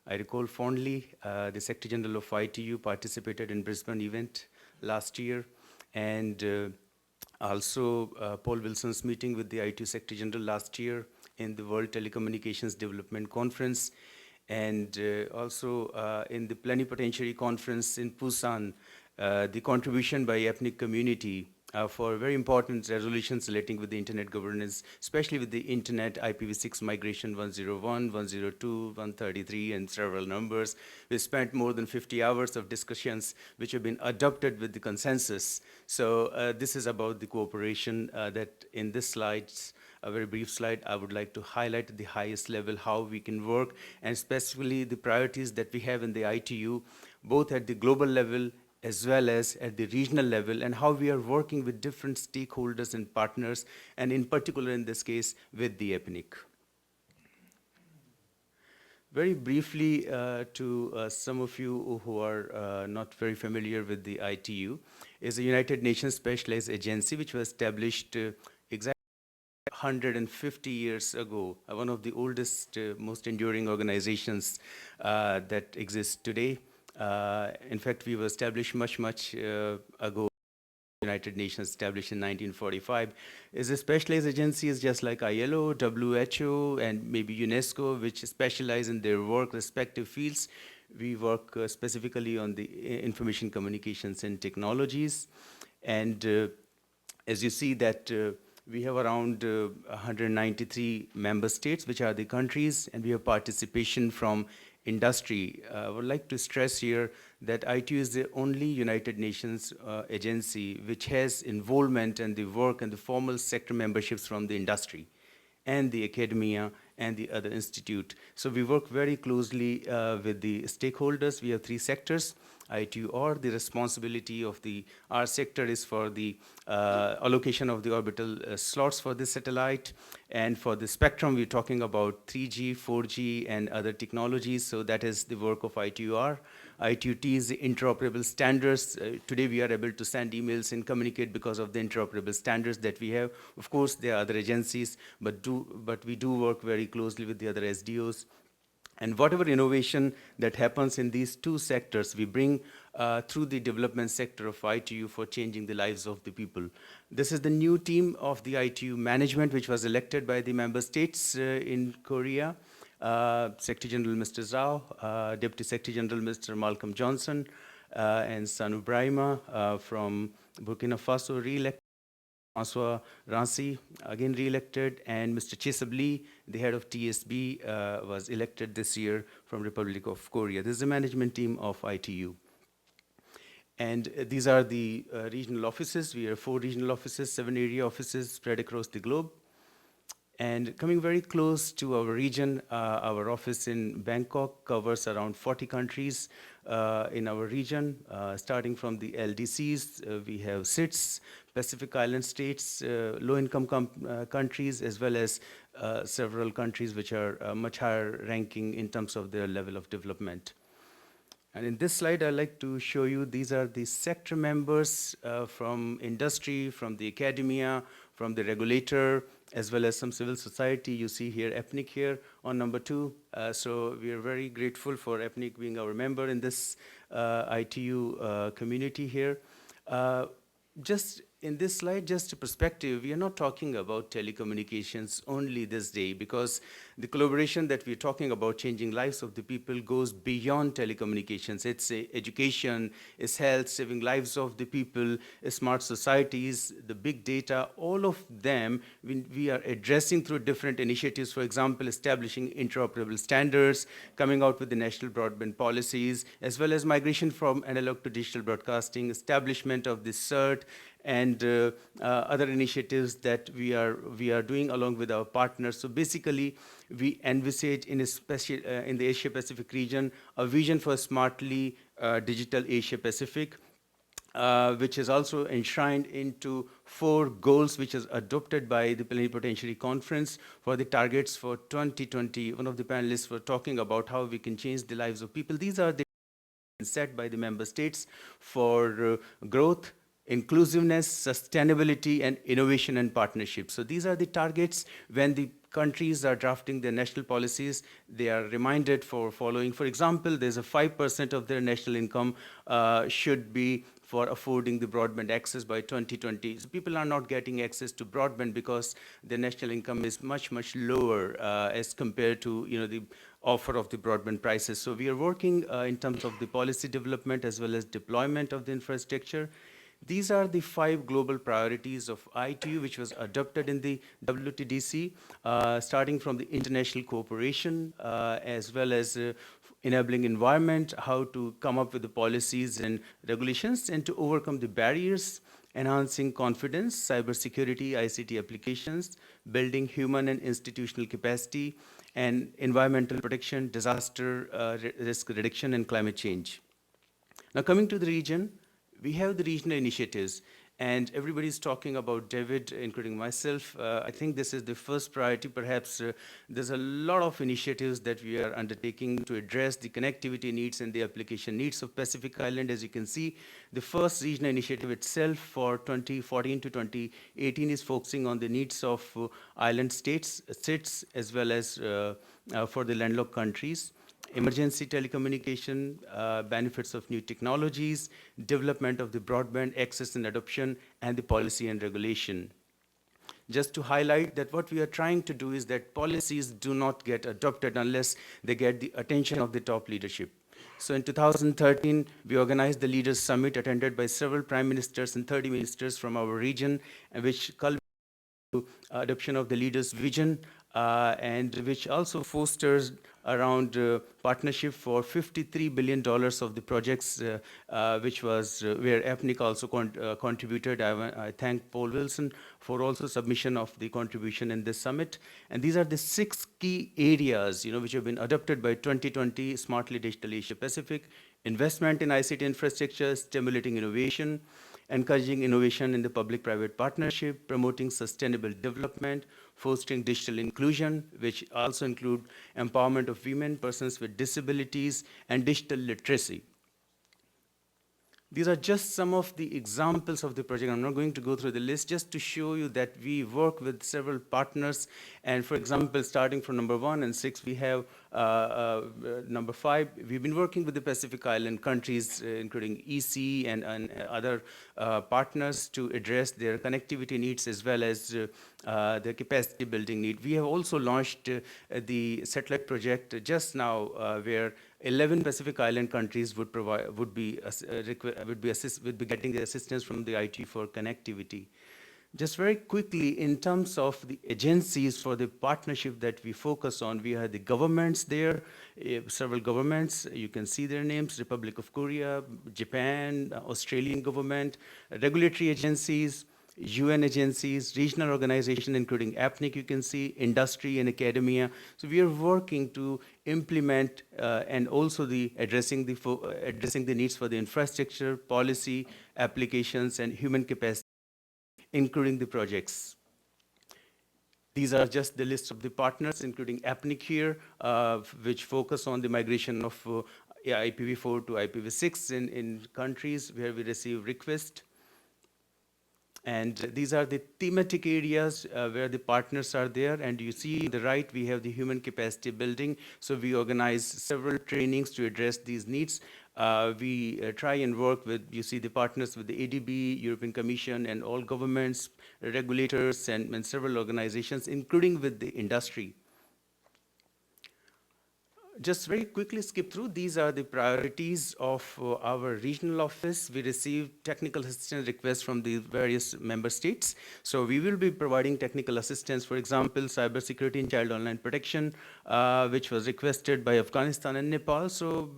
I recall fondly the Secretary General of ITU participated in Brisbane event last year, and also Paul Wilson's meeting with the ITU Secretary General last year in the World Telecommunications Development Conference, and also in the Plenipotentiary Conference in Busan, the contribution by ethnic community for very important resolutions relating with the internet governance, especially with the internet IPv6 migration 101, 102, 133, and several numbers. We spent more than 50 hours of discussions which have been adopted with the consensus. So this is about the cooperation that in this slides, a very brief slide, I would like to highlight at the highest level how we can work, and specifically the priorities that we have in the ITU, both at the global level as well as at the regional level, and how we are working with different stakeholders and partners, and in particular in this case with the APRICOT. Very briefly to some of you who are not very familiar with the ITU, is a United Nations Specialized Agency which was established exactly 150 years ago, one of the oldest, most enduring organizations that exist today. In fact, we were established much ago. United Nations established in 1945. Is a specialized agency is just like ILO, WHO, and maybe UNESCO, which specialize in their work, respective fields. We work specifically on the information communications and technologies. And as you see that we have around 193 member states, which are the countries, and we have participation from industry. I would like to stress here that ITU is the only United Nations agency which has involvement in the work and the formal sector memberships from the industry and the academia and the other institute. So we work very closely with the stakeholders. We have 3 sectors. ITU, or the responsibility of our sector is for the allocation of the orbital slots for the satellite. And for the spectrum, we're talking about 3G, 4G, and other technologies. So that is the work of ITUR. ITUT is the interoperable standards. Today, we are able to send emails and communicate because of the interoperable standards that we have. Of course, there are other agencies, but we do work very closely with the other SDOs. And whatever innovation that happens in these two sectors, we bring through the development sector of ITU for changing the lives of the people. This is the new team of the ITU management, which was elected by the member states in Korea. Secretary General Mr. Zhao, Deputy Secretary General Mr. Malcolm Johnson, and Sanu Brahima from Burkina Faso, re-elected. François Rancy, again re-elected, and Mr. Chisabli, the head of TSB, was elected this year from Republic of Korea. This is the management team of ITU. And these are the regional offices. We have 4 regional offices, 7 area offices spread across the globe. And coming very close to our region, our office in Bangkok covers around 40 countries in our region. Starting from the LDCs, we have SITs, Pacific Island states, low-income countries, as well as several countries which are much higher ranking in terms of their level of development. And in this slide, I'd like to show you, these are the sector members from industry, from the academia, from the regulator, as well as some civil society. You see here APNIC here on number 2. So we are very grateful for APNIC being our member in this ITU community here. Just in this slide, just a perspective, we are not talking about telecommunications only this day, because the collaboration that we're talking about, changing lives of the people, goes beyond telecommunications. It's education, it's health, saving lives of the people, smart societies, the big data, all of them we are addressing through different initiatives. For example, establishing interoperable standards, coming out with the national broadband policies, as well as migration from analog to digital broadcasting, establishment of the CERT, and other initiatives that we are doing along with our partners. So basically, we envisage in the Asia Pacific region a vision for smartly digital Asia Pacific, which is also enshrined into 4 goals, which is adopted by the Plenipotentiary Conference for the targets for 2020. One of the panelists were talking about how we can change the lives of people. These are the set by the member states for growth, inclusiveness, sustainability, and innovation and partnership. So these are the targets. When the countries are drafting their national policies, they are reminded for following. For example, there's a 5% of their national income should be for affording the broadband access by 2020. So people are not getting access to broadband because their national income is much, much lower as compared to the offer of the broadband prices. So we are working in terms of the policy development as well as deployment of the infrastructure. These are the 5 global priorities of ITU, which was adopted in the WTDC, starting from the international cooperation, as well as enabling environment, how to come up with the policies and regulations, and to overcome the barriers, enhancing confidence, cybersecurity, ICT applications, building human and institutional capacity, and environmental protection, disaster risk reduction, and climate change. Now coming to the region, we have the regional initiatives, and everybody's talking about David, including myself. I think this is the first priority. Perhaps there's a lot of initiatives that we are undertaking to address the connectivity needs and the application needs of Pacific Island. As you can see, the first regional initiative itself for 2014 to 2018 is focusing on the needs of island states, SITs, as well as for the landlocked countries. Emergency telecommunication, benefits of new technologies, development of the broadband access and adoption, and the policy and regulation. Just to highlight that what we are trying to do is that policies do not get adopted unless they get the attention of the top leadership. So in 2013, we organized the Leaders Summit, attended by several prime ministers and 30 ministers from our region, which culminated to adoption of the leaders' vision, and which also fosters around partnership for $53 billion of the projects, which was where APNIC also contributed. I thank Paul Wilson for also submission of the contribution in this summit. And these are the 6 key areas, which have been adopted by 2020 Smartly Digital Asia Pacific: investment in ICT infrastructure, stimulating innovation, encouraging innovation in the public-private partnership, promoting sustainable development, fostering digital inclusion, which also include empowerment of women, persons with disabilities, and digital literacy. These are just some of the examples of the project. I'm not going to go through the list, just to show you that we work with several partners. And for example, starting from number 1 and 6, we have number 5. We've been working with the Pacific Island countries, including EC and other partners, to address their connectivity needs as well as their capacity building need. We have also launched the satellite project just now, where 11 Pacific Island countries would be getting the assistance from the IT for connectivity. Just very quickly, in terms of the agencies for the partnership that we focus on, we have the governments there, several governments. You can see their names: Republic of Korea, Japan, Australian government, regulatory agencies, UN agencies, regional organizations, including APNIC, you can see, industry and academia. So we are working to implement and also addressing the needs for the infrastructure, policy, applications, and human capacity, including the projects. These are just the list of the partners, including APNIC here, which focus on the migration of IPv4 to IPv6 in countries where we receive requests. And these are the thematic areas where the partners are there. And you see on the right, we have the human capacity building. So we organize several trainings to address these needs. We try and work with, you see the partners with the ADB, European Commission, and all governments, regulators, and several organizations, including with the industry. Just very quickly skip through. These are the priorities of our regional office. We receive technical assistance requests from the various member states. So we will be providing technical assistance, for example, cybersecurity and child online protection, which was requested by Afghanistan and Nepal. So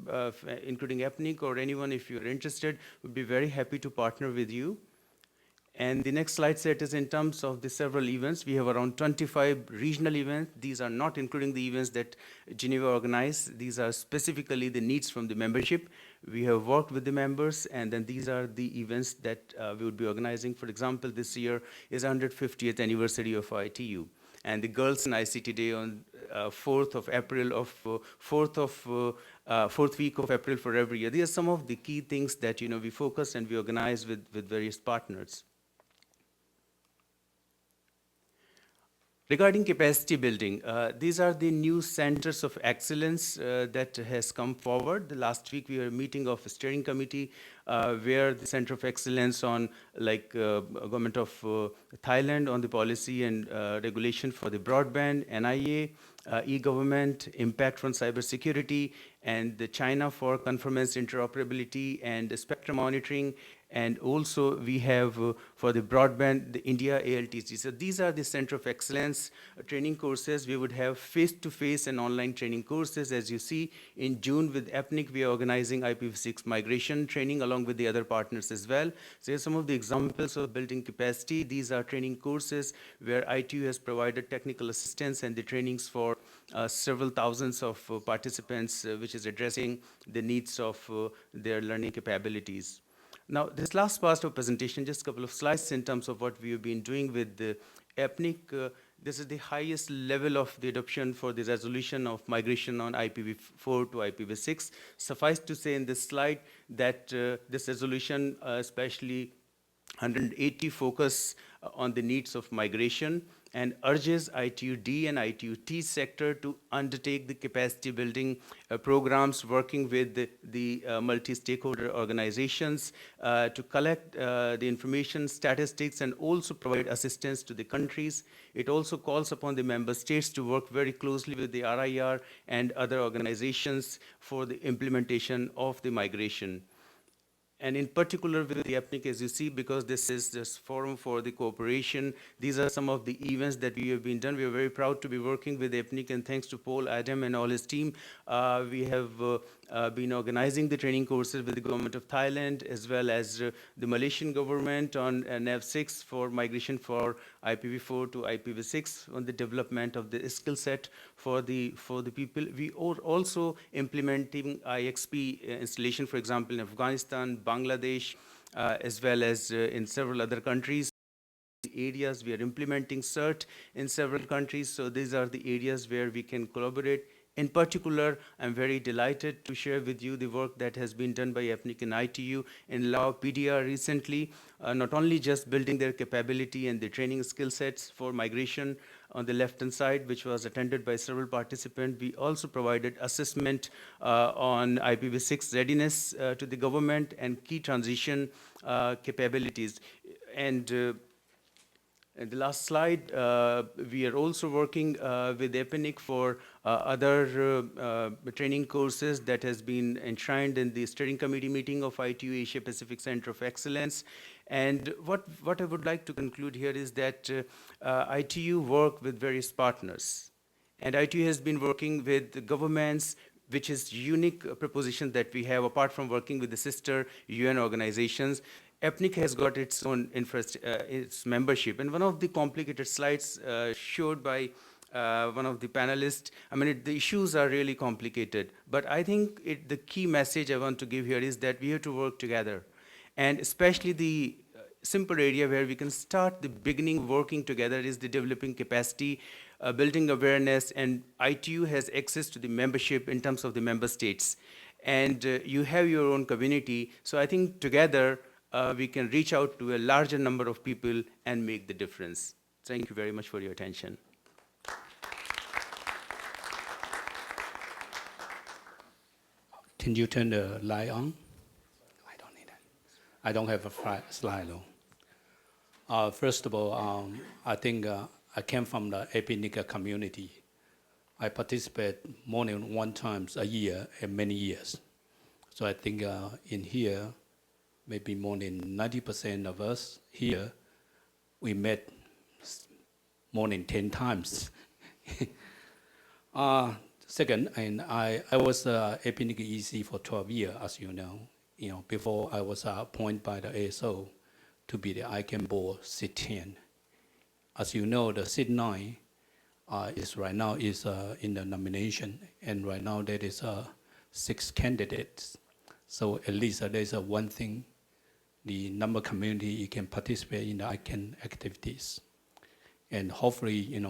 including APNIC or anyone, if you're interested, we'd be very happy to partner with you. And the next slide set is in terms of the several events. We have around 25 regional events. These are not including the events that Geneva organized. These are specifically the needs from the membership. We have worked with the members, and then these are the events that we would be organizing. For example, this year is 150th anniversary of ITU. And the Girls in ICT Day on 4th of April fourth week of April for every year. These are some of the key things that we focus and we organize with various partners. Regarding capacity building, these are the new centers of excellence that has come forward. The last week we were meeting of a steering committee where the Center of Excellence on government of Thailand on the policy and regulation for the broadband, NIA, e-government, impact from cybersecurity, and the China for conformance interoperability and spectrum monitoring. And also we have for the broadband, the India ALTC. So these are the Center of Excellence training courses. We would have face-to-face and online training courses. As you see, in June with APNIC, we are organizing IPv6 migration training along with the other partners as well. So here's some of the examples of building capacity. These are training courses where ITU has provided technical assistance and the trainings for several thousands of participants, which is addressing the needs of their learning capabilities. Now, this last part of presentation, just a couple of slides in terms of what we have been doing with the APNIC. This is the highest level of the adoption for the resolution of migration on IPv4 to IPv6. Suffice to say in this slide that this resolution, especially 180, focus on the needs of migration and urges ITU-D and ITU-T sector to undertake the capacity building programs working with the multi-stakeholder organizations to collect the information, statistics, and also provide assistance to the countries. It also calls upon the member states to work very closely with the RIR and other organizations for the implementation of the migration. and in particular with the ethnic, as you see, because this is this forum for the cooperation. These are some of the events that we have been done. We are very proud to be working with ethnic, and thanks to Paul, Adam, and all his team, we have been organizing the training courses with the government of Thailand, as well as the Malaysian government on NAV6 for migration for IPv4 to IPv6 on the development of the skill set for the people. We are also implementing IXP installation, for example, in Afghanistan, Bangladesh, as well as in several other countries. Areas we are implementing CERT in several countries, so these are the areas where we can collaborate. In particular, I'm very delighted to share with you the work that has been done by ethnic and ITU in Lao PDR recently, not only just building their capability and the training skill sets for migration on the left-hand side, which was attended by several participants. We also provided assessment on IPv6 readiness to the government and key transition capabilities. And the last slide, we are also working with EPINIC for other training courses that has been enshrined in the steering committee meeting of ITU Asia Pacific Center of Excellence. And what I would like to conclude here is that ITU work with various partners. And ITU has been working with the governments, which is unique proposition that we have apart from working with the sister UN organizations. EPNIC has got its own its membership. And one of the complicated slides showed by one of the panelists, I mean, the issues are really complicated. But I think the key message I want to give here is that we have to work together. And especially the simple area where we can start the beginning working together is the developing capacity, building awareness, and ITU has access to the membership in terms of the member states. And you have your own community. So I think together, we can reach out to a larger number of people and make the difference. Thank you very much for your attention. Can you turn the light on? I don't need that. I don't have a slide though. First of all, I think I came from the APRICOT community. I participate more than one time a year in many years. So I think in here, maybe more than 90% of us here, we met more than 10 times. Second, and I was APNIC EC for 12 years, as you know. Before I was appointed by the ASO to be the ICANN board SIG-10. As you know, the SIG-9 is right now in the nomination, and right now there is 6 candidates. So at least there's one thing. The number community, you can participate in the ICANN activities. And hopefully,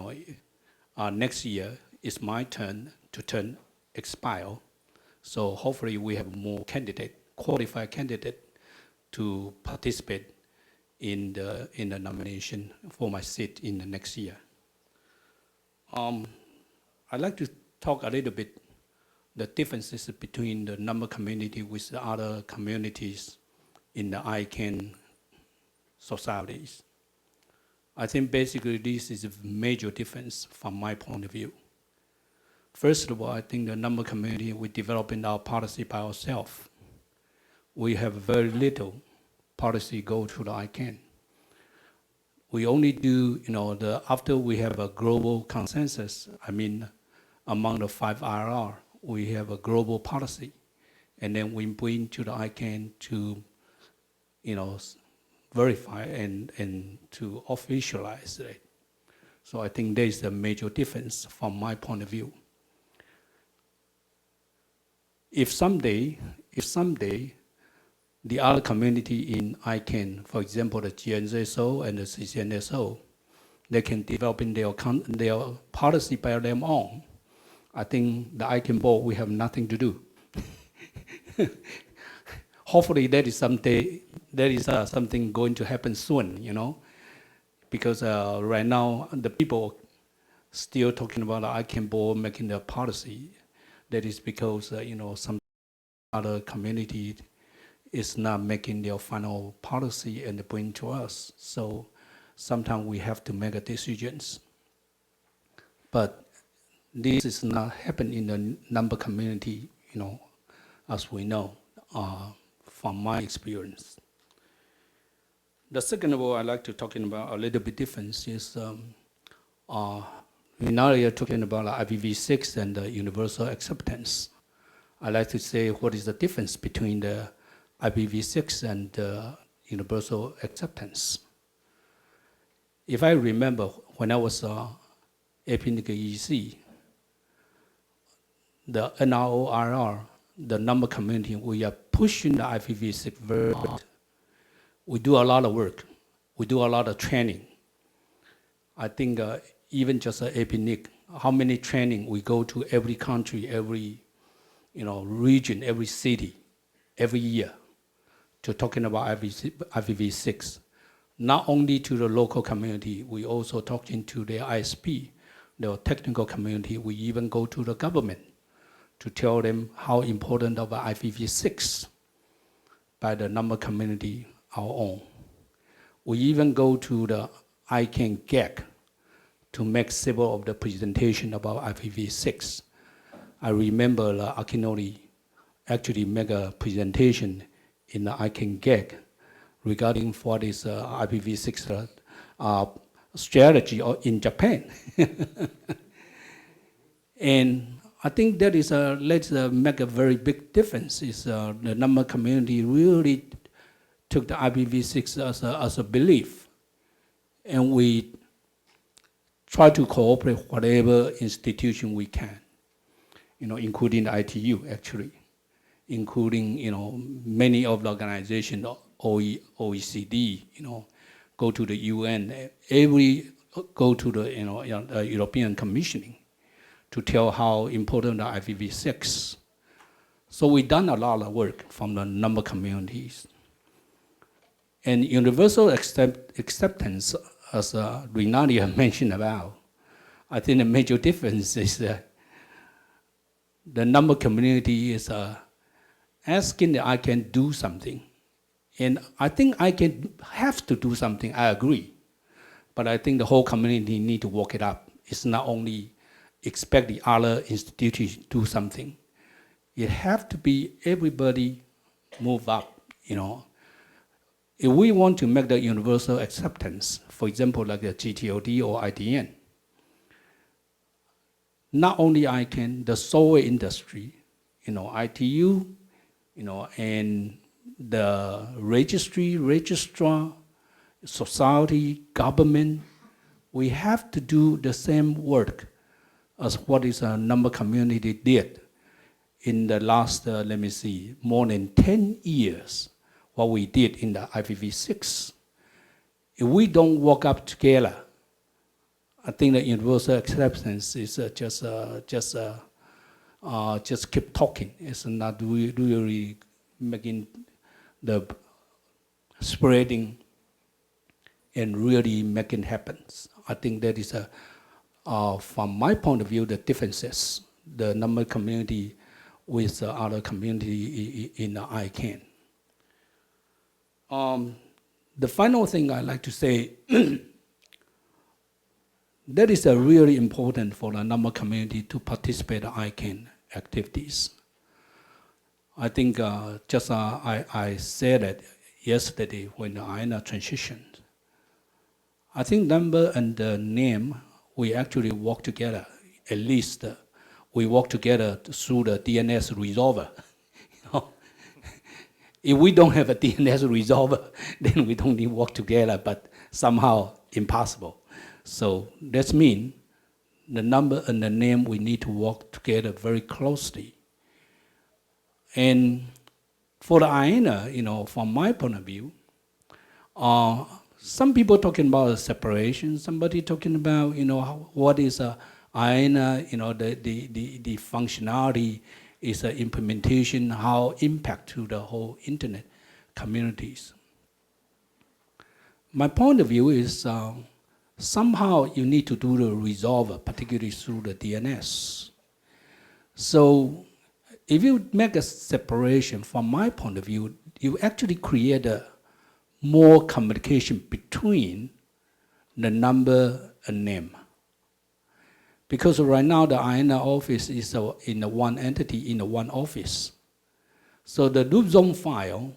next year is my turn to turn expire. So hopefully we have more qualified candidate to participate in the nomination for my seat in the next year. I'd like to talk a little bit the differences between the number community with the other communities in the ICANN societies. I think basically this is a major difference from my point of view. First of all, I think the number community, we're developing our policy by ourselves. We have very little policy go to the ICANN. We only do, after we have a global consensus, among the 5 IRR, we have a global policy. And then we bring to the ICANN to verify and to officialize it. So I think there's a major difference from my point of view. If someday the other community in ICANN, for example, the GNSO and the CCNSO, they can develop in their policy by their own, I think the ICANN board will have nothing to do. Hopefully that is something going to happen soon, because right now the people still talking about the ICANN board making their policy. That is because some other community is not making their final policy and bring to us. So sometimes we have to make decisions. But this is not happening in the number community, as we know. from my experience. The second of all, I'd like to talk about a little bit difference is we're now here talking about IPv6 and universal acceptance. I'd like to say what is the difference between the IPv6 and universal acceptance. If I remember when I was APRICOT EC, the NRORR, the number community, we are pushing the IPv6 very hard. We do a lot of work. We do a lot of training. I think even just APNIC, how many training we go to every country, every region, every city, every year to talking about IPv6. Not only to the local community, we also talking to the ISP, the technical community. We even go to the government to tell them how important of IPv6 by the number community, our own. We even go to the ICANN GAC to make several of the presentation about IPv6. I remember Akinori actually make a presentation in the ICANN GAC regarding what is IPv6 strategy in Japan. And I think that is let's make a very big difference. Is the number community really took the IPv6 as a belief, and we try to cooperate whatever institution we can, including the ITU actually, including many of the organizations, OECD, go to the UN, go to the European Commissioning to tell how important the IPv6. So we've done a lot of work from the number communities. And universal acceptance, as Rinalia mentioned about, I think the major difference is that the number community is asking that I can do something. And I think I can have to do something, I agree. But I think the whole community need to work it up. It's not only expect the other institutions to do something. It have to be everybody move up, If we want to make the universal acceptance, for example, like the GTOD or IDN, not only ICANN, the software industry, ITU, and the registry, registrar, society, government, we have to do the same work as what is a number community did in the last, more than 10 years, what we did in the IPv6. If we don't work up together, I think the universal acceptance is just keep talking. It's not really making the spreading and really making happen. I think that is from my point of view, the differences, the number community with the other community in the ICANN. The final thing I'd like to say, that is really important for the number community to participate in ICANN activities. I think I said it yesterday when the INA transitioned. I think number and the name, we actually work together. At least we work together through the DNS resolver. If we don't have a DNS resolver, then we don't need to work together, but somehow impossible. So that means the number and the name, we need to work together very closely. And for the INA, from my point of view, some people talking about separation, somebody talking about, what is INA, the functionality is an implementation, how impact to the whole internet communities. My point of view is somehow you need to do the resolver, particularly through the DNS. So if you make a separation, from my point of view, you actually create more communication between the number and name. Because right now the INA office is in one entity, in one office. So the loop zone file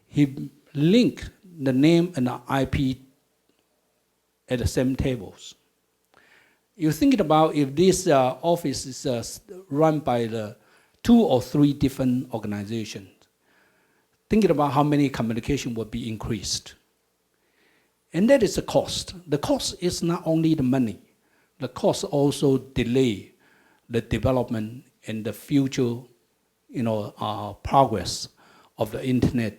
he linked the name and the IP at the same tables. You're thinking about if this office is run by the 2 or 3 different organizations, thinking about how many communication would be increased. And that is the cost. The cost is not only the money. The cost also delay the development and the future, progress of the internet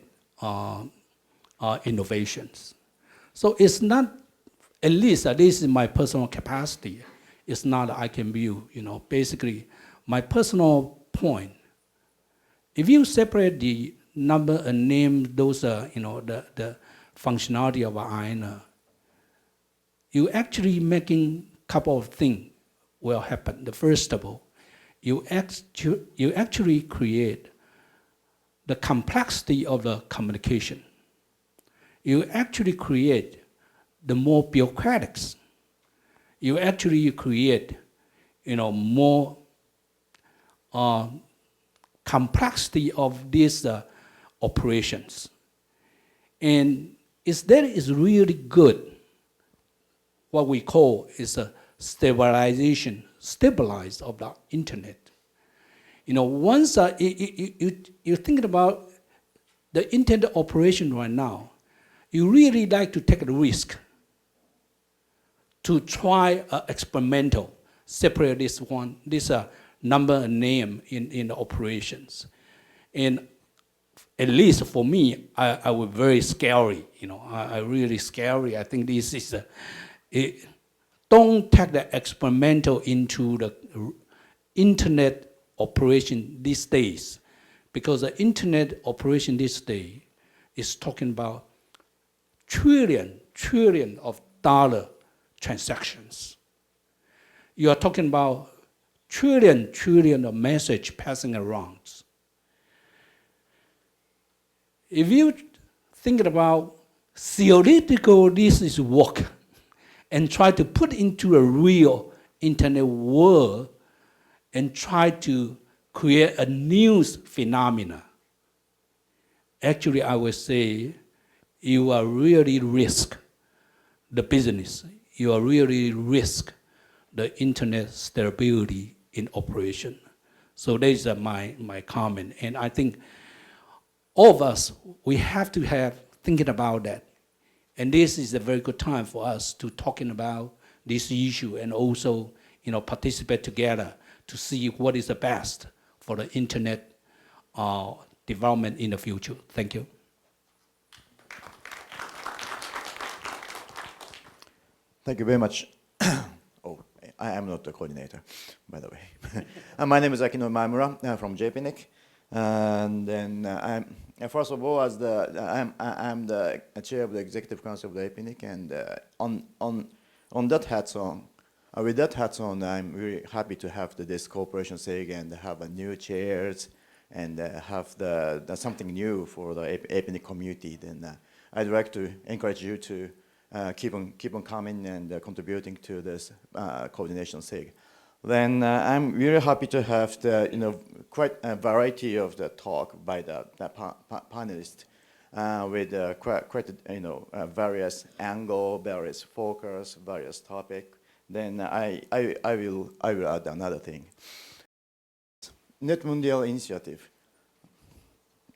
innovations. So it's not, at least this is my personal capacity. It's not I can view, basically my personal point. If you separate the number and name those, the functionality of INA, you actually making a couple of things will happen. The first of all, you actually create the complexity of the communication. You actually create the more bureaucratics. You actually create, more complexity of these operations. And that is really good. What we call is a stabilize of the internet. Once you're thinking about the internet operation right now, you really like to take a risk to try experimental, separate this number and name in the operations. And at least for me, I was very scary, I really scary. I think this is don't take the experimental into the internet operation these days, because the internet operation this day is talking about trillion of dollar transactions. You are talking about trillion of message passing around. If you think about theoretical, this is work, and try to put into a real internet world and try to create a new phenomena, actually I would say you are really risk the business. You are really risk the internet stability in operation. So that is my comment. And I think all of us, we have to have thinking about that. And this is a very good time for us to talking about this issue and also, participate together to see what is the best for the internet development in the future. Thank you. Thank you very much. Oh, I am not the coordinator, by the way. My name is Akino Maimura from JPNIC. And then first of all, I'm the chair of the executive council of the APRICOT, and on that hat on, with that hat on, I'm really happy to have this cooperation SIG and have a new chairs and have something new for the APRICOT community. Then I'd like to encourage you to keep on coming and contributing to this coordination SIG. Then I'm really happy to have quite a variety of the talk by the panelists with quite various angle, various focus, various topic. Then I will add another thing. Net Mundial initiative.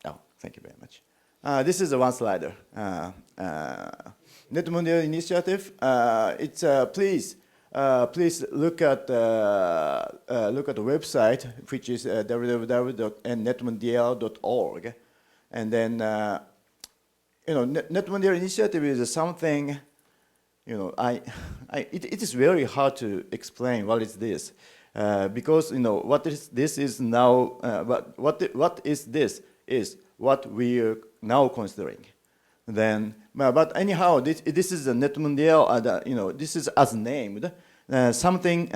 Oh, thank you very much. This is a one slider. Net Mundial initiative. It's please look at the website, which is www.netmundial.org, and then Net Mundial initiative is something. It is very hard to explain what is this, because what is this is now. What is this is what we are now considering. Then, but anyhow, this is a Net Mundial. This is as named something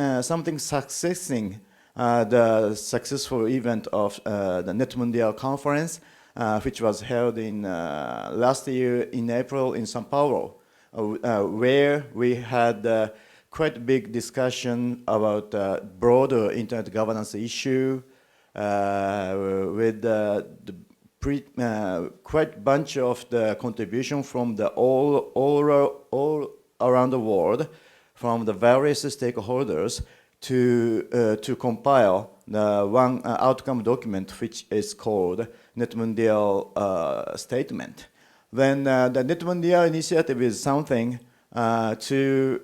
successing the successful event of the Net Mundial conference, which was held in last year in April in São Paulo, where we had quite a big discussion about broader internet governance issue with the quite bunch of the contribution from the all around the world, from the various stakeholders to compile the one outcome document, which is called Net Mundial Statement. Then the Net Mundial initiative is something to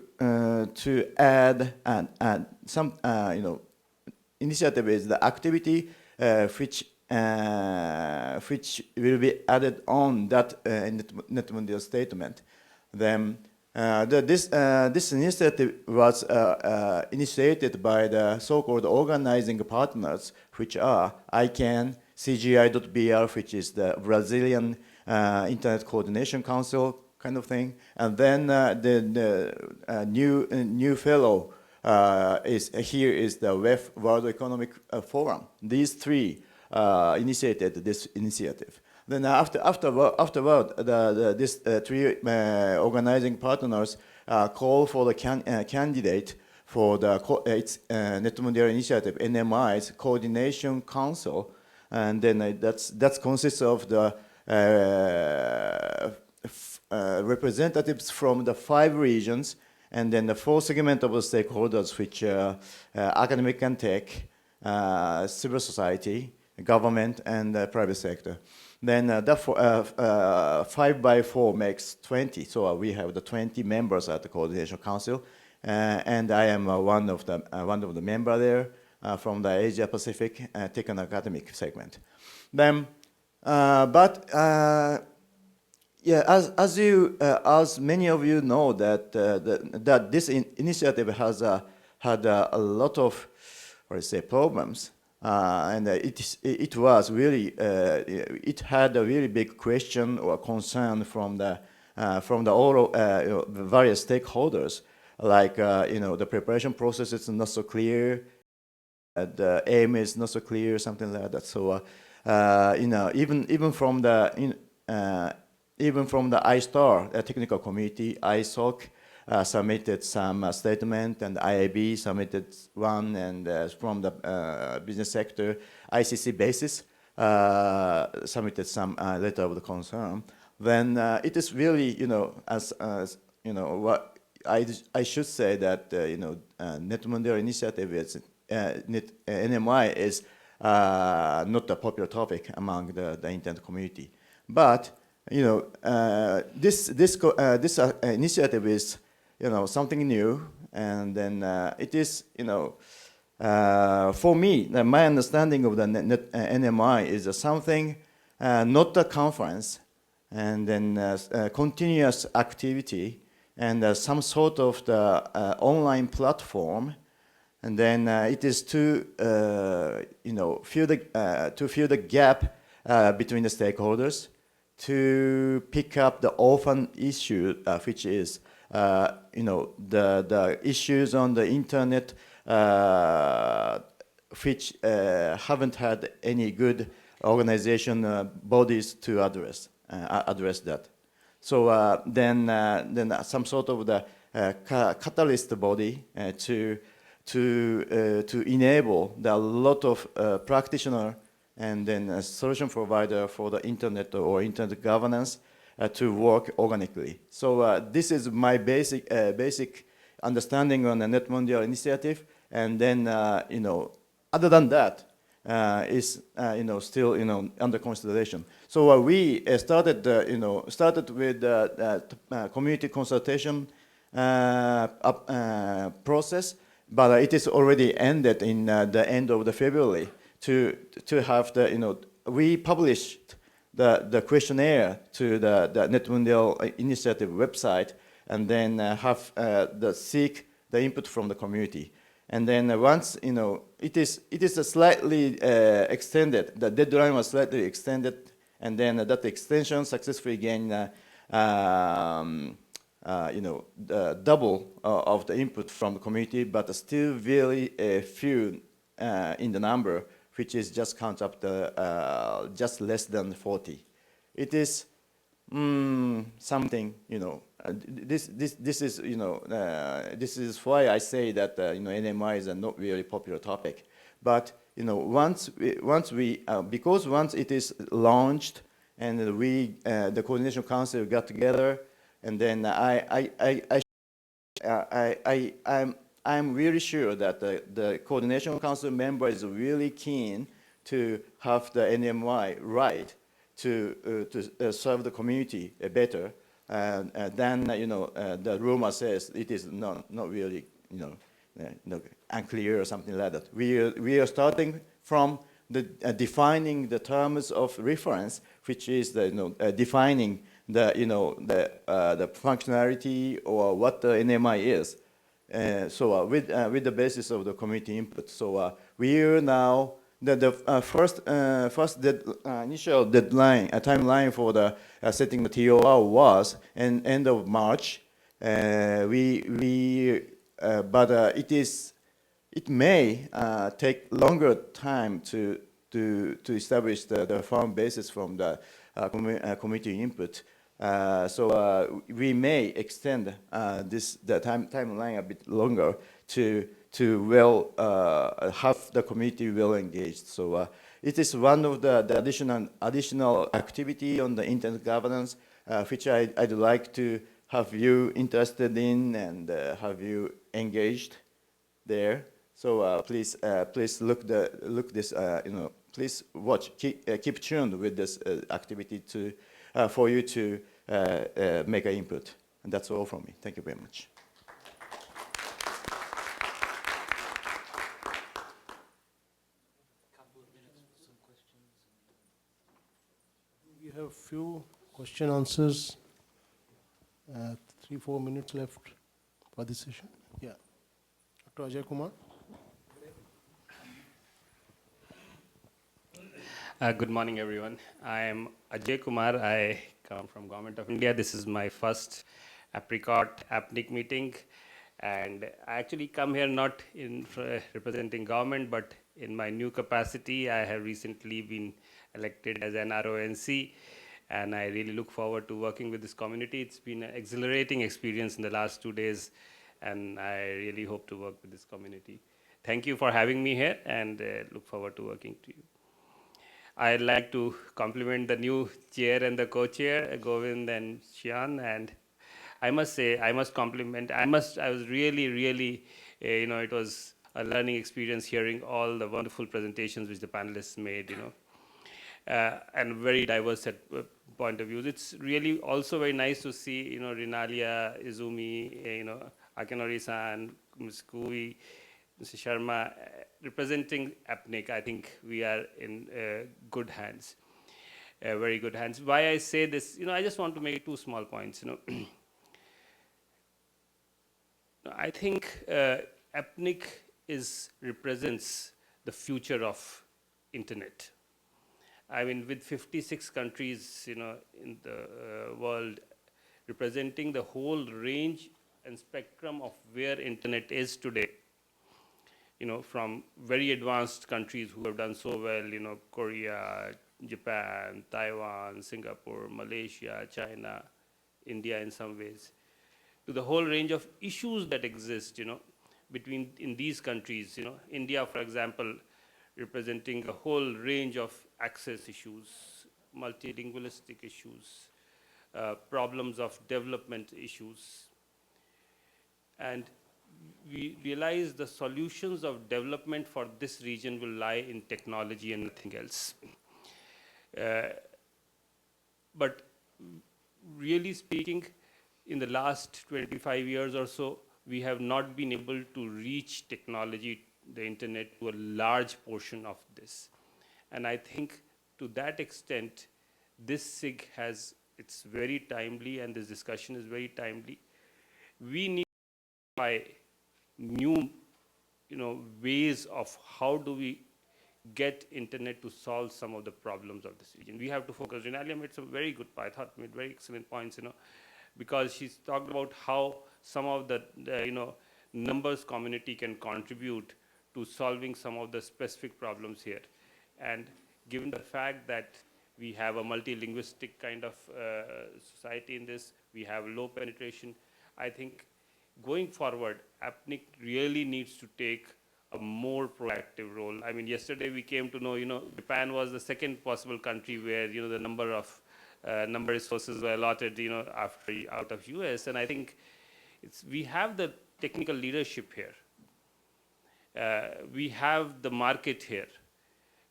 add and some initiative is the activity which will be added on that Net Mundial Statement. Then this initiative was initiated by the so-called organizing partners, which are ICANN, CGI.br, which is the Brazilian Internet Coordination Council kind of thing, and then the new fellow is the WEF, World Economic Forum. These three initiated this initiative. Then afterward, these three organizing partners call for the candidate for its Net Mundial Initiative, NMI's Coordination Council, and then that consists of the representatives from the 5 regions, and then the 4 segment of the stakeholders, which are academic and tech, civil society, government, and private sector. Then that 5 by 4 makes 20. So we have the 20 members at the Coordination Council, and I am one of the member there from the Asia Pacific Tech and Academic segment. Then, yeah, as many of you know that that this initiative has had a lot of, problems. And it was really it had a really big question or concern from the all various stakeholders, like the preparation process is not so clear, the aim is not so clear, something like that. So even from the ISTAR technical committee, ISOC submitted some statement, and IAB submitted one, and from the business sector, ICC basis submitted some letter of the concern. Then it is really, as what I should say that Net Mundial Initiative is NMI is not a popular topic among the internet community, but this initiative is something new, and then it is for me, my understanding of the NMI is something not a conference, and then continuous activity, and some sort of the online platform, and then it is to fill the gap between the stakeholders, to pick up the orphan issue, which is the issues on the internet which haven't had any good organization bodies to address that. So then some sort of the catalyst body to enable the lot of practitioner and then a solution provider for the internet or internet governance to work organically. So this is my basic understanding on the Net Mundial Initiative, and then other than that is still under consideration. So we started with the community consultation process, but it is already ended in the end of the February. To have the we published the questionnaire to the Net Mundial Initiative website, and then seek the input from the community. And then once it is a slightly extended. The deadline was slightly extended, and then that extension successfully gained the double of the input from the community, but still very few in the number, which is just counts up to just less than 40. It is something, this is why I say that NMI is a not really popular topic. But because once it is launched and the coordination council got together, and then I'm really sure that the coordination council member is really keen to have the NMY right to serve the community better than the rumor says it is not really unclear or something like that. We are starting from the defining the terms of reference, which is defining the functionality or what the NMI is. With the basis of the community input, we are now the first initial deadline, a timeline for the setting the TOR was end of March. It may take longer time to establish the firm basis from the community input. We may extend the timeline a bit longer to have the community well engaged. It is one of the additional activity on the internet governance, which I'd like to have you interested in and have you engaged there. Please look this. Please watch. Keep tuned with this activity for you to make an input. And that's all from me. Thank you very much. We have few question answers. 3-4 minutes left for this session. Yeah. Dr. Ajay Kumar. Good morning, everyone. I am Ajay Kumar. I come from Government of India. This is my first APRICOT APNIC meeting. And I actually come here not in representing government, but in my new capacity. I have recently been elected as an RONC, and I really look forward to working with this community. It's been an exhilarating experience in the last 2 days, and I really hope to work with this community. Thank you for having me here, and look forward to working to you. I'd like to compliment the new chair and the co-chair, Govind and Shian, and I must say, I was really, it was a learning experience hearing all the wonderful presentations which the panelists made, and very diverse set point of views. It's really also very nice to see, Rinalia, Izumi, Akinori-san, Ms. Kui, Mr. Sharma, representing APNIC. I think we are in good hands, very good hands. Why I say this, I just want to make 2 small points, I think APNIC represents the future of internet. I mean, with 56 countries, in the world, representing the whole range and spectrum of where internet is today. From very advanced countries who have done so well, Korea, Japan, Taiwan, Singapore, Malaysia, China, India in some ways, to the whole range of issues that exist, in these countries. India, for example, representing a whole range of access issues, multilingualistic issues, problems of development issues. And we realize the solutions of development for this region will lie in technology and nothing else. But really speaking, in the last 25 years or so, we have not been able to reach technology, the internet, to a large portion of this. And I think to that extent, this SIG it's very timely, and this discussion is very timely. We need to try new, ways of how do we get internet to solve some of the problems of this region. We have to focus. Rinalia made some very good, I thought, made very excellent points, because she's talked about how some of the numbers community can contribute to solving some of the specific problems here. And given the fact that we have a multilinguistic kind of society in this, we have low penetration, I think going forward, APNIC really needs to take a more proactive role. I mean, yesterday we came to know, Japan was the second possible country where, the number resources were allotted, after out of US. And I think we have the technical leadership here. We have the market here.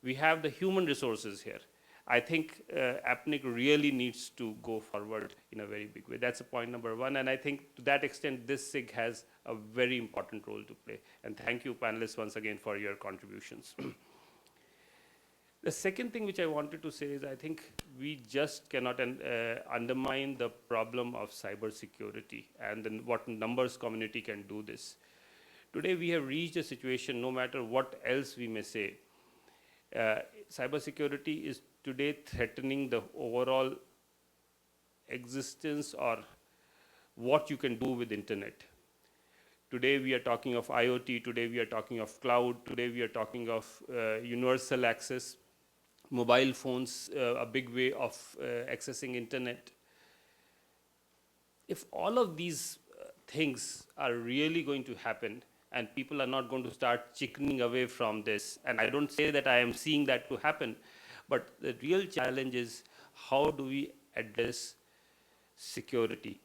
We have the human resources here. I think APNIC really needs to go forward in a very big way. That's point number one. And I think to that extent, this SIG has a very important role to play. And thank you, panelists, once again for your contributions. The second thing which I wanted to say is I think we just cannot undermine the problem of cybersecurity and then what numbers community can do this. Today we have reached a situation, no matter what else we may say, cybersecurity is today threatening the overall existence or what you can do with internet. Today we are talking of IoT, today we are talking of cloud, today we are talking of universal access, mobile phones, a big way of accessing internet. If all of these things are really going to happen and people are not going to start chickening away from this, and I don't say that I am seeing that to happen, but the real challenge is how do we address security,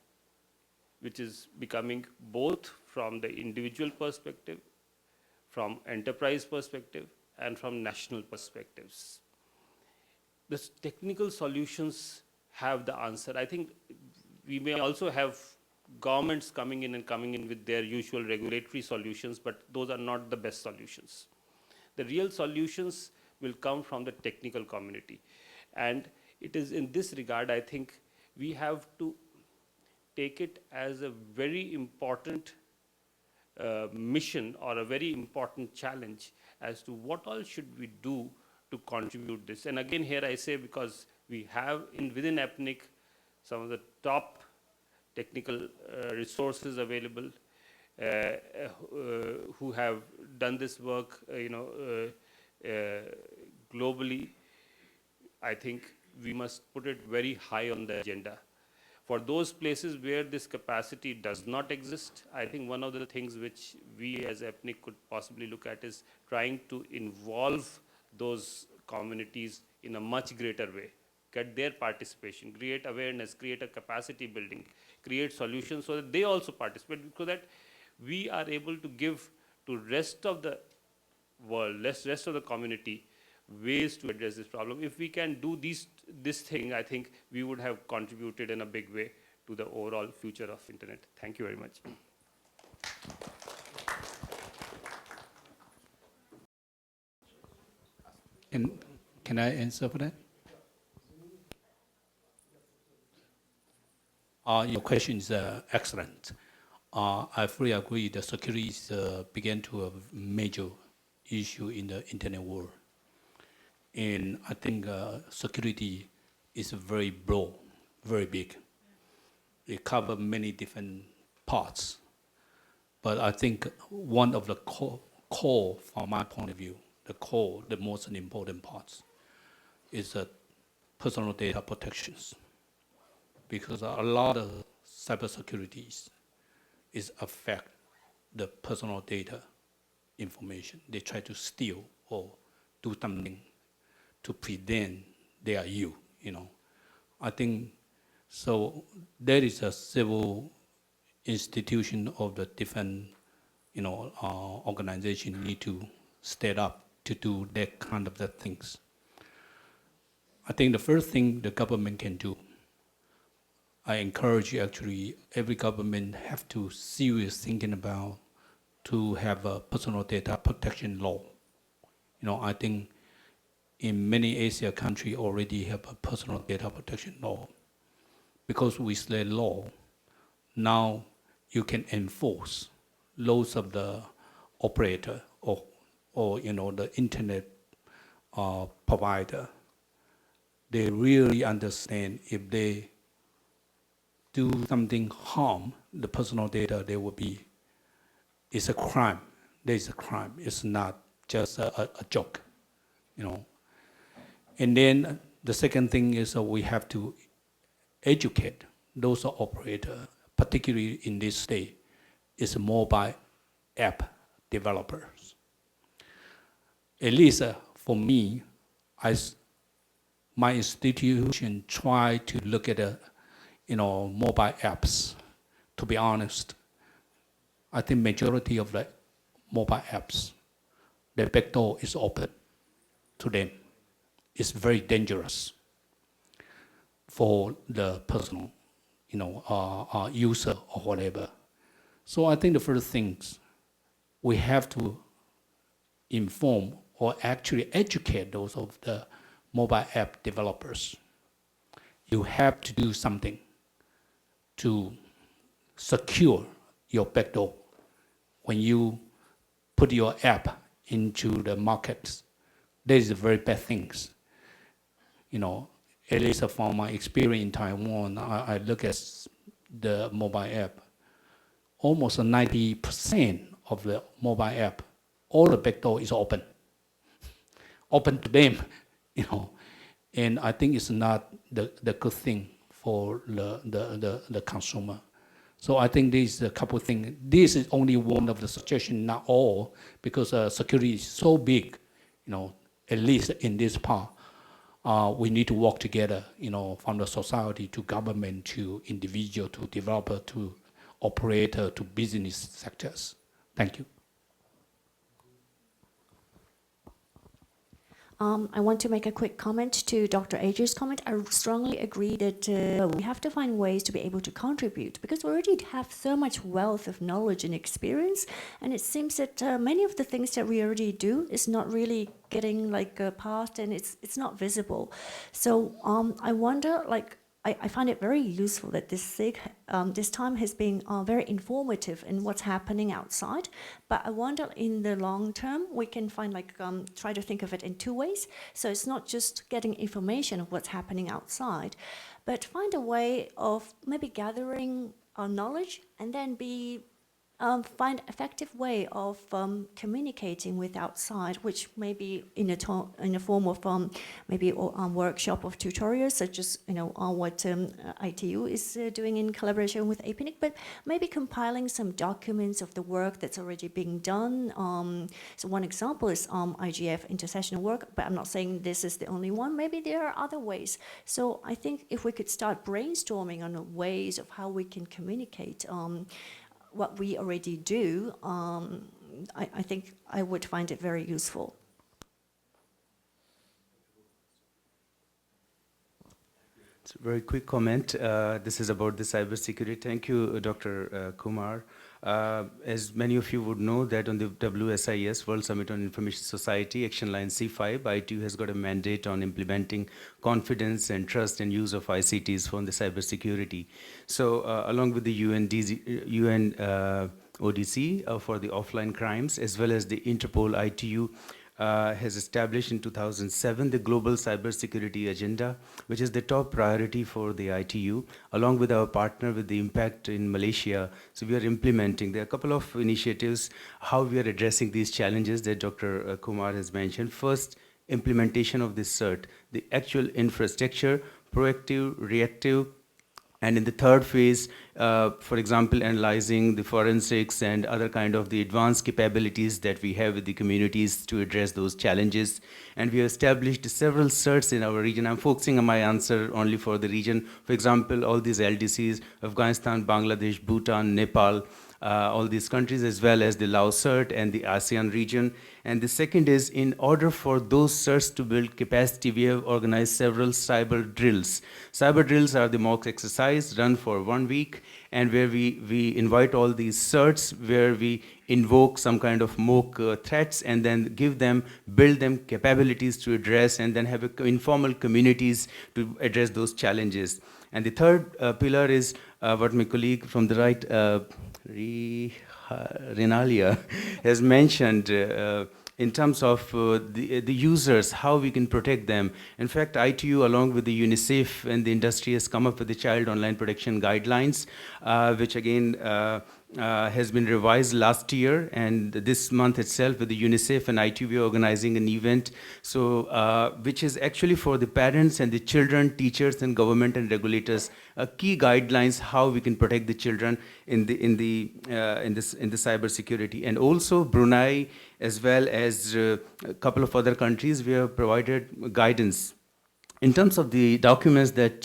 which is becoming both from the individual perspective, from enterprise perspective, and from national perspectives. The technical solutions have the answer. I think we may also have governments coming in with their usual regulatory solutions, but those are not the best solutions. The real solutions will come from the technical community. And it is in this regard, I think, we have to take it as a very important mission or a very important challenge as to what all should we do to contribute this. And again, here I say, because we have within APNIC some of the top technical resources available who have done this work, globally. I think we must put it very high on the agenda. For those places where this capacity does not exist, I think one of the things which we as APNIC could possibly look at is trying to involve those communities in a much greater way, get their participation, create awareness, create a capacity building, create solutions so that they also participate, so that we are able to give to rest of the world, rest of the community, ways to address this problem. If we can do this thing, I think we would have contributed in a big way to the overall future of internet. Thank you very much. Can I answer for that? Your question is excellent. I fully agree that security is began to a major issue in the internet world. And I think security is very broad, very big. It covers many different parts. But I think one of the core from my point of view, the most important parts is personal data protections. Because a lot of cybersecurity is affect the personal data information. They try to steal or do something to prevent they are you. I think so. There is a civil institution of the different, organization need to step up to do that kind of the things. I think the first thing the government can do, I encourage actually every government have to serious thinking about to have a personal data protection law. I think in many Asia countries already have a personal data protection law. Because with the law, now you can enforce laws of the operator or the internet provider. They really understand if they do something harm the personal data, there will be, it's a crime. There is a crime. It's not just a joke, And then the second thing is we have to educate those operators, particularly in this state, is mobile app developers. at least for me, my institution try to look at mobile apps. To be honest, I think majority of the mobile apps, the backdoor is open to them. It's very dangerous for the personal, user or whatever. So I think the first things we have to inform or actually educate those of the mobile app developers. You have to do something to secure your backdoor when you put your app into the markets. That is a very bad things. At least from my experience in Taiwan, I look at the mobile app. Almost 90% of the mobile app, all the backdoor is open. Open to them, And I think it's not the good thing for the consumer. So I think this is a couple of things. This is only one of the suggestions, not all, because security is so big, at least in this part. We need to work together, from the society to government to individual to developer to operator to business sectors. Thank you. I want to make a quick comment to Dr. Ajay's comment. I strongly agree that we have to find ways to be able to contribute because we already have so much wealth of knowledge and experience, and it seems that many of the things that we already do is not really getting passed, and it's not visible. So I wonder, I find it very useful that this SIG this time has been very informative in what's happening outside. But I wonder in the long term, we can find try to think of it in two ways. So it's not just getting information of what's happening outside, but find a way of maybe gathering knowledge and then find effective way of communicating with outside, which may be in a form of maybe workshop of tutorials, such as what ITU is doing in collaboration with APRICOT, but maybe compiling some documents of the work that's already being done. So one example is IGF intersessional work, but I'm not saying this is the only one. Maybe there are other ways. So I think if we could start brainstorming on ways of how we can communicate what we already do, I think I would find it very useful. It's a very quick comment. This is about the cybersecurity. Thank you, Dr. Kumar. As many of you would know that on the WSIS, World Summit on Information Society, Action Line C5, ITU has got a mandate on implementing confidence and trust and use of ICTs for the cybersecurity. So along with the UN ODC for the offline crimes, as well as the Interpol ITU has established in 2007 the Global Cybersecurity Agenda, which is the top priority for the ITU, along with our partner with the Impact in Malaysia. So we are implementing. There are a couple of initiatives how we are addressing these challenges that Dr. Kumar has mentioned. First, implementation of this CERT, the actual infrastructure, proactive, reactive, and in the third phase, for example, analyzing the forensics and other kind of the advanced capabilities that we have with the communities to address those challenges. And we have established several CERTs in our region. I'm focusing on my answer only for the region. For example, all these LDCs, Afghanistan, Bangladesh, Bhutan, Nepal, all these countries, as well as the Laos CERT and the ASEAN region. And the second is, in order for those CERTs to build capacity, we have organized several cyber drills. Cyber drills are the mock exercise run for 1 week, and where we invite all these CERTs, where we invoke some kind of mock threats and then build them capabilities to address, and then have informal communities to address those challenges. And the third pillar is what my colleague from the right, Renalia, has mentioned in terms of the users, how we can protect them. In fact, ITU, along with the UNICEF and the industry, has come up with the Child Online Protection Guidelines, which again has been revised last year, and this month itself with the UNICEF and IT, we are organizing an event, which is actually for the parents and the children, teachers and government and regulators, key guidelines how we can protect the children in the cyber security. And also Brunei, as well as a couple of other countries, we have provided guidance. In terms of the documents that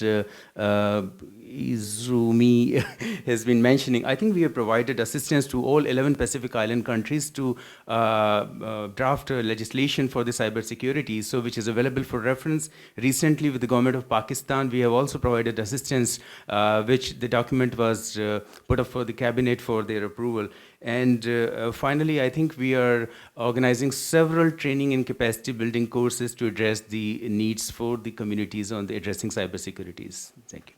Izumi has been mentioning, I think we have provided assistance to all 11 Pacific Island countries to draft legislation for the cybersecurity, so which is available for reference. Recently, with the government of Pakistan, we have also provided assistance, which the document was put up for the cabinet for their approval. And finally, I think we are organizing several training and capacity building courses to address the needs for the communities on the addressing cybersecurities. Thank you.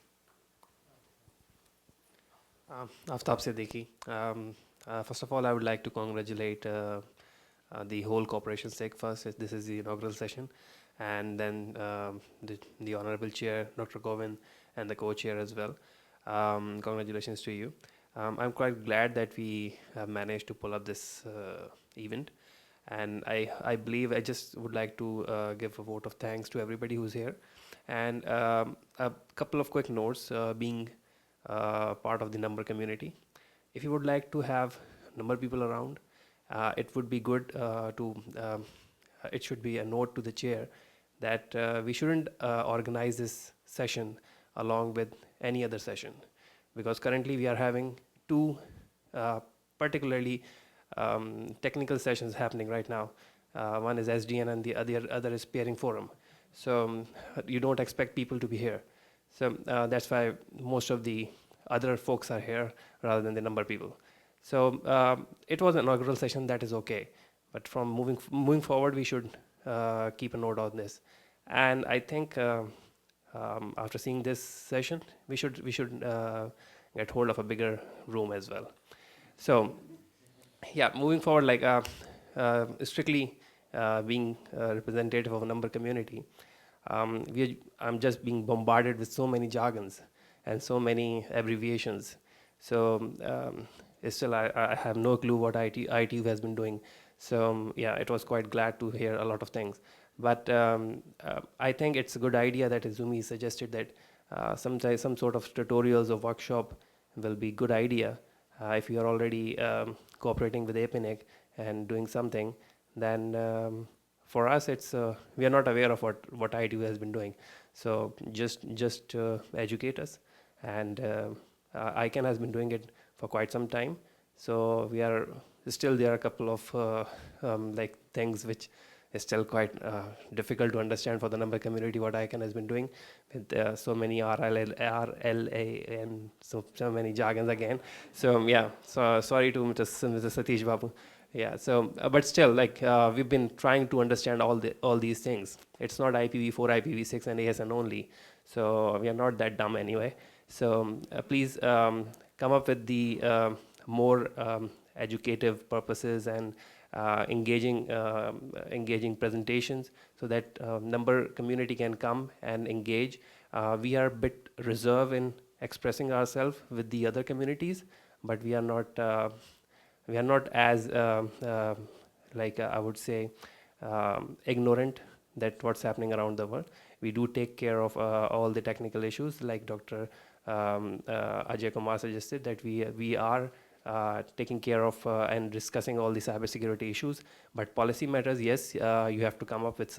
Aftab Siddiqui. First of all, I would like to congratulate the whole Cooperation SIG first. This is the inaugural session. And then the Honorable Chair, Dr. Govind, and the co-chair as well. Congratulations to you. I'm quite glad that we have managed to pull up this event. And I believe I just would like to give a vote of thanks to everybody who's here. And a couple of quick notes, being part of the number community. If you would like to have number people around, it would be good it should be a note to the chair that we shouldn't organize this session along with any other session, because currently we are having two particularly technical sessions happening right now. One is SDN and the other is peering forum. So you don't expect people to be here. So that's why most of the other folks are here rather than the number people. So it was an inaugural session, that is okay. But from moving forward, we should keep a note on this. And I think after seeing this session, we should get hold of a bigger room as well. So yeah, moving forward, like strictly being a representative of a number community, I'm just being bombarded with so many jargons and so many abbreviations. So still I have no clue what ITU has been doing. So yeah, it was quite glad to hear a lot of things. But I think it's a good idea that Izumi suggested that some sort of tutorials or workshop will be good idea. If you are already cooperating with APRICOT and doing something, then for us it's we are not aware of what ITU has been doing. So just educate us. And ICANN has been doing it for quite some time. So we are still, there are a couple of like things which is still quite difficult to understand for the number community what ICANN has been doing with so many RLA and so many jargons again. So yeah, so sorry to Mr. Satish Babu. Yeah, so but still, like we've been trying to understand all these things. It's not IPv4, IPv6 and ASN only. So we are not that dumb anyway. So please come up with the more educative purposes and engaging presentations, so that number community can come and engage. We are a bit reserved in expressing ourselves with the other communities, but we are not as like I would say ignorant that what's happening around the world. We do take care of all the technical issues, like Dr. Ajay Kumar suggested, that we are taking care of and discussing all the cybersecurity issues. But policy matters, yes, you have to come up with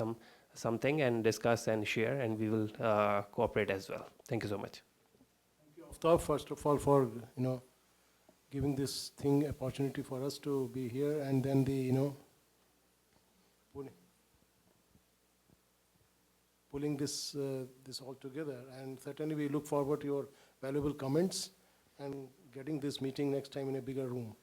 something and discuss and share, and we will cooperate as well. Thank you so much. Thank you, Aftab, first of all, for giving this thing opportunity for us to be here, and then the pulling this all together. And certainly we look forward to your valuable comments and getting this meeting next time in a bigger room.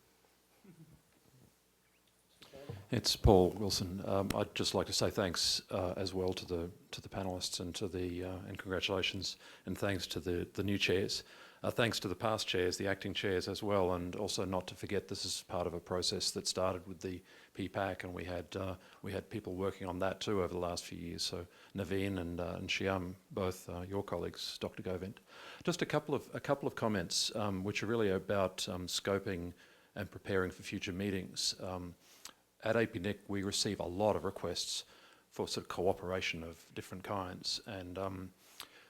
It's Paul Wilson. I'd just like to say thanks as well to the panelists and to the and congratulations and thanks to the new chairs. Thanks to the past chairs, the acting chairs as well, and also not to forget this is part of a process that started with the PPAC, and we had people working on that too over the last few years. So Naveen and Shyam, both your colleagues, Dr. Govind. Just a couple of comments which are really about scoping and preparing for future meetings. At APNIC, we receive a lot of requests for sort of cooperation of different kinds, and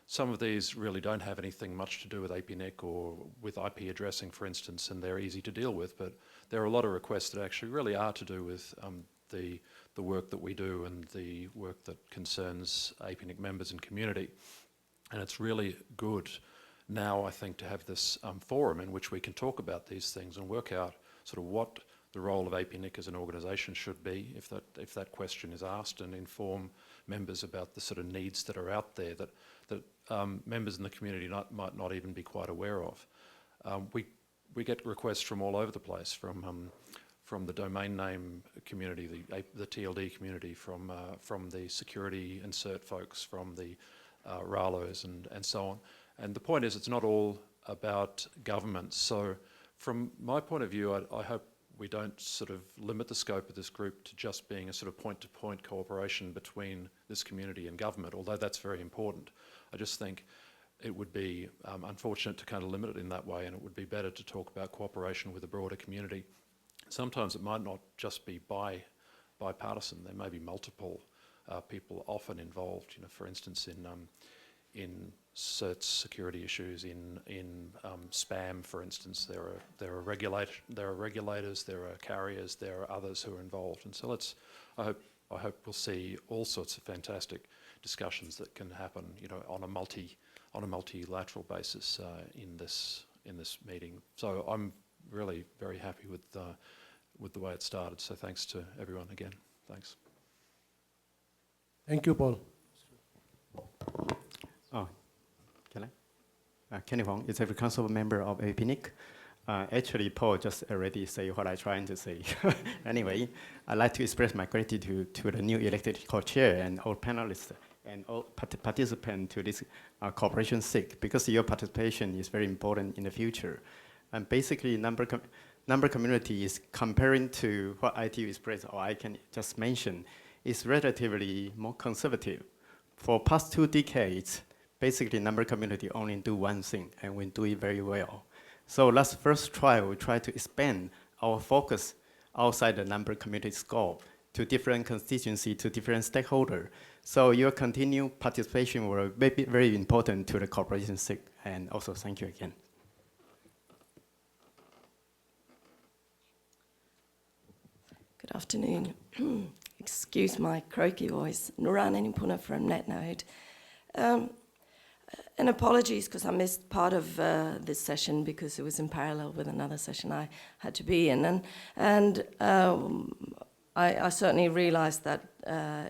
some of these really don't have anything much to do with APNIC or with IP addressing, for instance, and they're easy to deal with, but there are a lot of requests that actually really are to do with the work that we do and the work that concerns APNIC members and community. And it's really good now, I think, to have this forum in which we can talk about these things and work out sort of what the role of APNIC as an organisation should be if that question is asked, and inform members about the sort of needs that are out there that members in the community might not even be quite aware of. We get requests from all over the place, from the domain name community, the TLD community, from the security insert folks, from the RALOs and so on. And the point is, it's not all about governments. So from my point of view, I hope we don't sort of limit the scope of this group to just being a sort of point-to-point cooperation between this community and government, although that's very important. I just think it would be unfortunate to kind of limit it in that way, and it would be better to talk about cooperation with a broader community. Sometimes it might not just be bipartisan. There may be multiple people often involved. You know, for instance, in certs security issues, in spam, for instance, there are regulators, there are carriers, there are others who are involved, and so I hope we'll see all sorts of fantastic discussions that can happen, you know, on a multilateral basis in this meeting. So I'm really very happy with the way it started. So thanks to everyone again. Thanks. Thank you, Paul. Oh, can I? Kenny Huang, Executive Council member of APNIC. Actually, Paul just already said what I'm trying to say. Anyway, I'd like to express my gratitude to the new elected co-chair and all panelists and all participants to this cooperation SIG, because your participation is very important in the future. And basically, number community is comparing to what ITU expressed, or I can just mention, is relatively more conservative. For past 2 decades, basically number community only do one thing, and we do it very well. So last first trial, we try to expand our focus outside the number community scope to different constituency, to different stakeholders. So your continued participation will be very important to the cooperation SIG, and also thank you again. Good afternoon. Excuse my croaky voice. Nuran Enipuna from NetNode. And apologies because I missed part of this session because it was in parallel with another session I had to be in. And I certainly realized that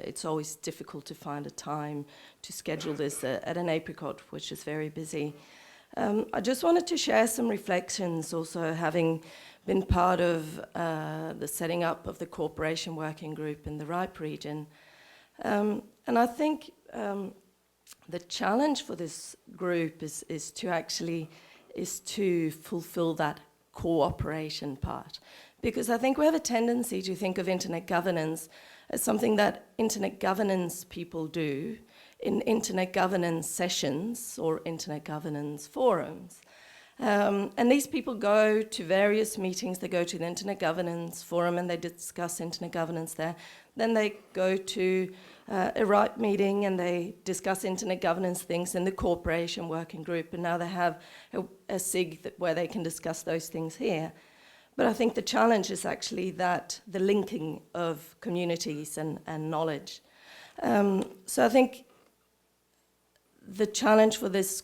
it's always difficult to find a time to schedule this at an APRICOT, which is very busy. I just wanted to share some reflections, also having been part of the setting up of the cooperation working group in the RIPE region. And I think the challenge for this group is to fulfill that cooperation part. Because I think we have a tendency to think of internet governance as something that internet governance people do in internet governance sessions or internet governance forums. And these people go to various meetings. They go to the Internet Governance Forum and they discuss internet governance there. Then they go to a RIPE meeting and they discuss internet governance things in the cooperation working group. And now they have a SIG where they can discuss those things here. But I think the challenge is actually that the linking of communities and knowledge. So I think the challenge for this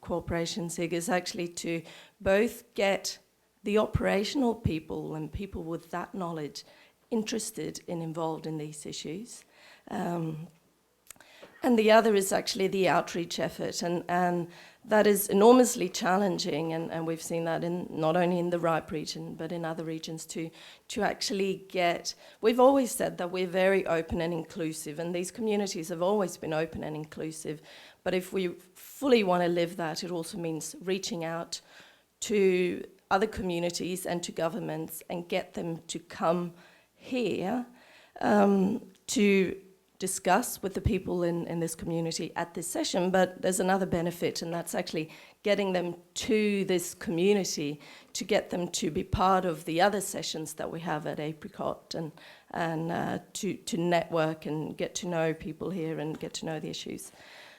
cooperation SIG is actually to both get the operational people and people with that knowledge interested and involved in these issues, And the other is actually the outreach effort, and that is enormously challenging, and we've seen that in not only in the RIPE region, but in other regions too, to actually get, we've always said that we're very open and inclusive, and these communities have always been open and inclusive, but if we fully want to live that, it also means reaching out to other communities and to governments and get them to come here to discuss with the people in this community at this session. But there's another benefit, and that's actually getting them to this community, to get them to be part of the other sessions that we have at APRICOT, and to network and get to know people here and get to know the issues.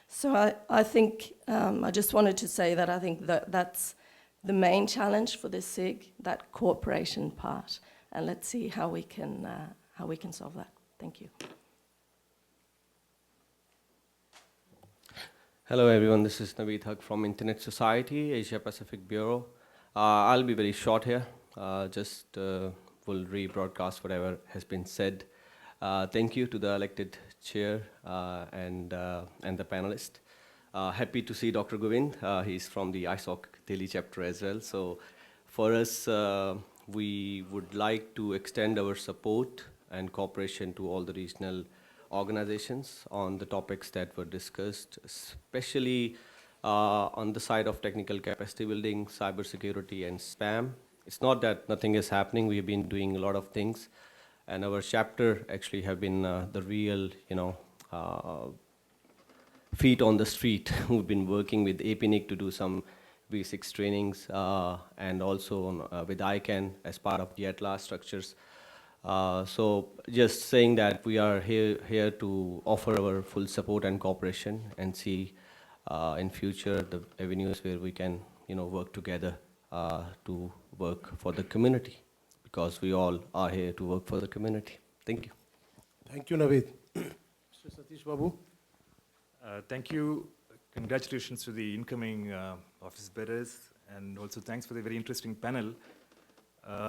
So I think, I just wanted to say that I think that's the main challenge for this SIG, that cooperation part, and let's see how we can solve that. Thank you. Hello everyone, this is Naveed Haq from Internet Society, Asia Pacific Bureau. I'll be very short here, just will rebroadcast whatever has been said. Thank you to the elected chair and the panelists. Happy to see Dr. Govind. He's from the ISOC Delhi chapter as well. So for us, we would like to extend our support and cooperation to all the regional organizations on the topics that were discussed, especially on the side of technical capacity building, cybersecurity, and spam. It's not that nothing is happening. We've been doing a lot of things, and our chapter actually have been the real, feet on the street. We've been working with APNIC to do some basics trainings, and also with ICANN as part of the at-large structures. So just saying that we are here to offer our full support and cooperation, and see in future the avenues where we can work together to work for the community, because we all are here to work for the community. Thank you. Thank you, Naveed. Mr. Satish Babu. Thank you. Congratulations to the incoming office bearers, and also thanks for the very interesting panel.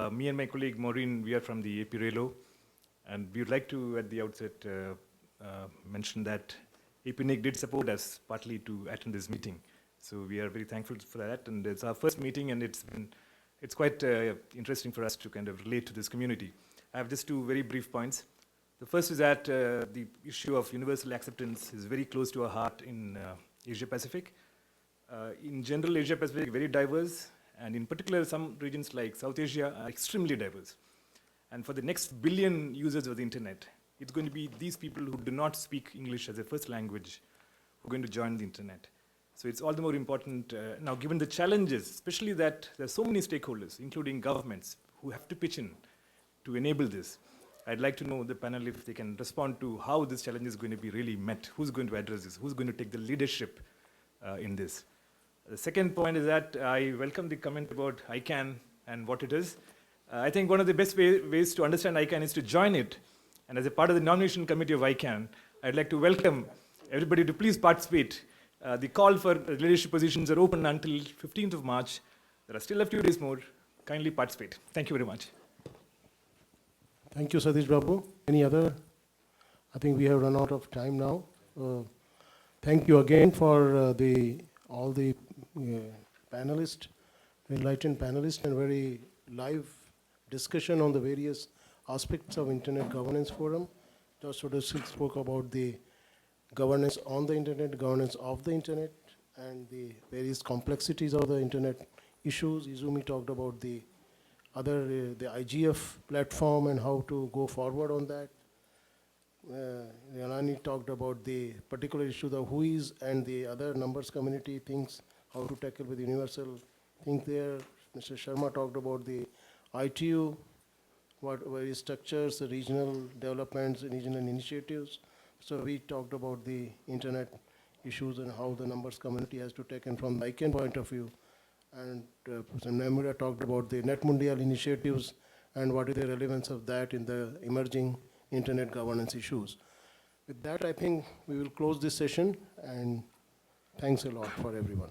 Me and my colleague Maureen, we are from the AP Relo, and we would like to, at the outset, mention that APNIC did support us partly to attend this meeting. So we are very thankful for that, and it's our first meeting, and it's quite interesting for us to kind of relate to this community. I have just two very brief points. The first is that the issue of universal acceptance is very close to our heart in Asia Pacific. In general, Asia Pacific is very diverse, and in particular, some regions like South Asia are extremely diverse. And for the next billion users of the internet, it's going to be these people who do not speak English as a first language who are going to join the internet. So it's all the more important now, given the challenges, especially that there are so many stakeholders, including governments, who have to pitch in to enable this. I'd like to know the panel if they can respond to how this challenge is going to be really met, who's going to address this, who's going to take the leadership in this. The second point is that I welcome the comment about ICANN and what it is. I think one of the best ways to understand ICANN is to join it. And as a part of the nomination committee of ICANN, I'd like to welcome everybody to please participate. The call for leadership positions are open until 15th of March. There are still a few days more. Kindly participate. Thank you very much. Thank you, Satish Babu. Any other? I think we have run out of time now. Thank you again for all the panelists, enlightened panelists, and very live discussion on the various aspects of Internet Governance Forum. Dr. Silk spoke about the governance on the Internet, governance of the Internet, and the various complexities of the Internet issues. Izumi talked about the IGF platform and how to go forward on that. Yanani talked about the particular issue of WHOIS and the other numbers community things, how to tackle with universal thing there. Mr. Sharma talked about the ITU, what various structures, the regional developments, regional initiatives. So we talked about the internet issues and how the numbers community has to take in from the ICANN point of view. And Professor Namura talked about the Net Mundial initiatives and what is the relevance of that in the emerging internet governance issues. With that, I think we will close this session, and thanks a lot for everyone.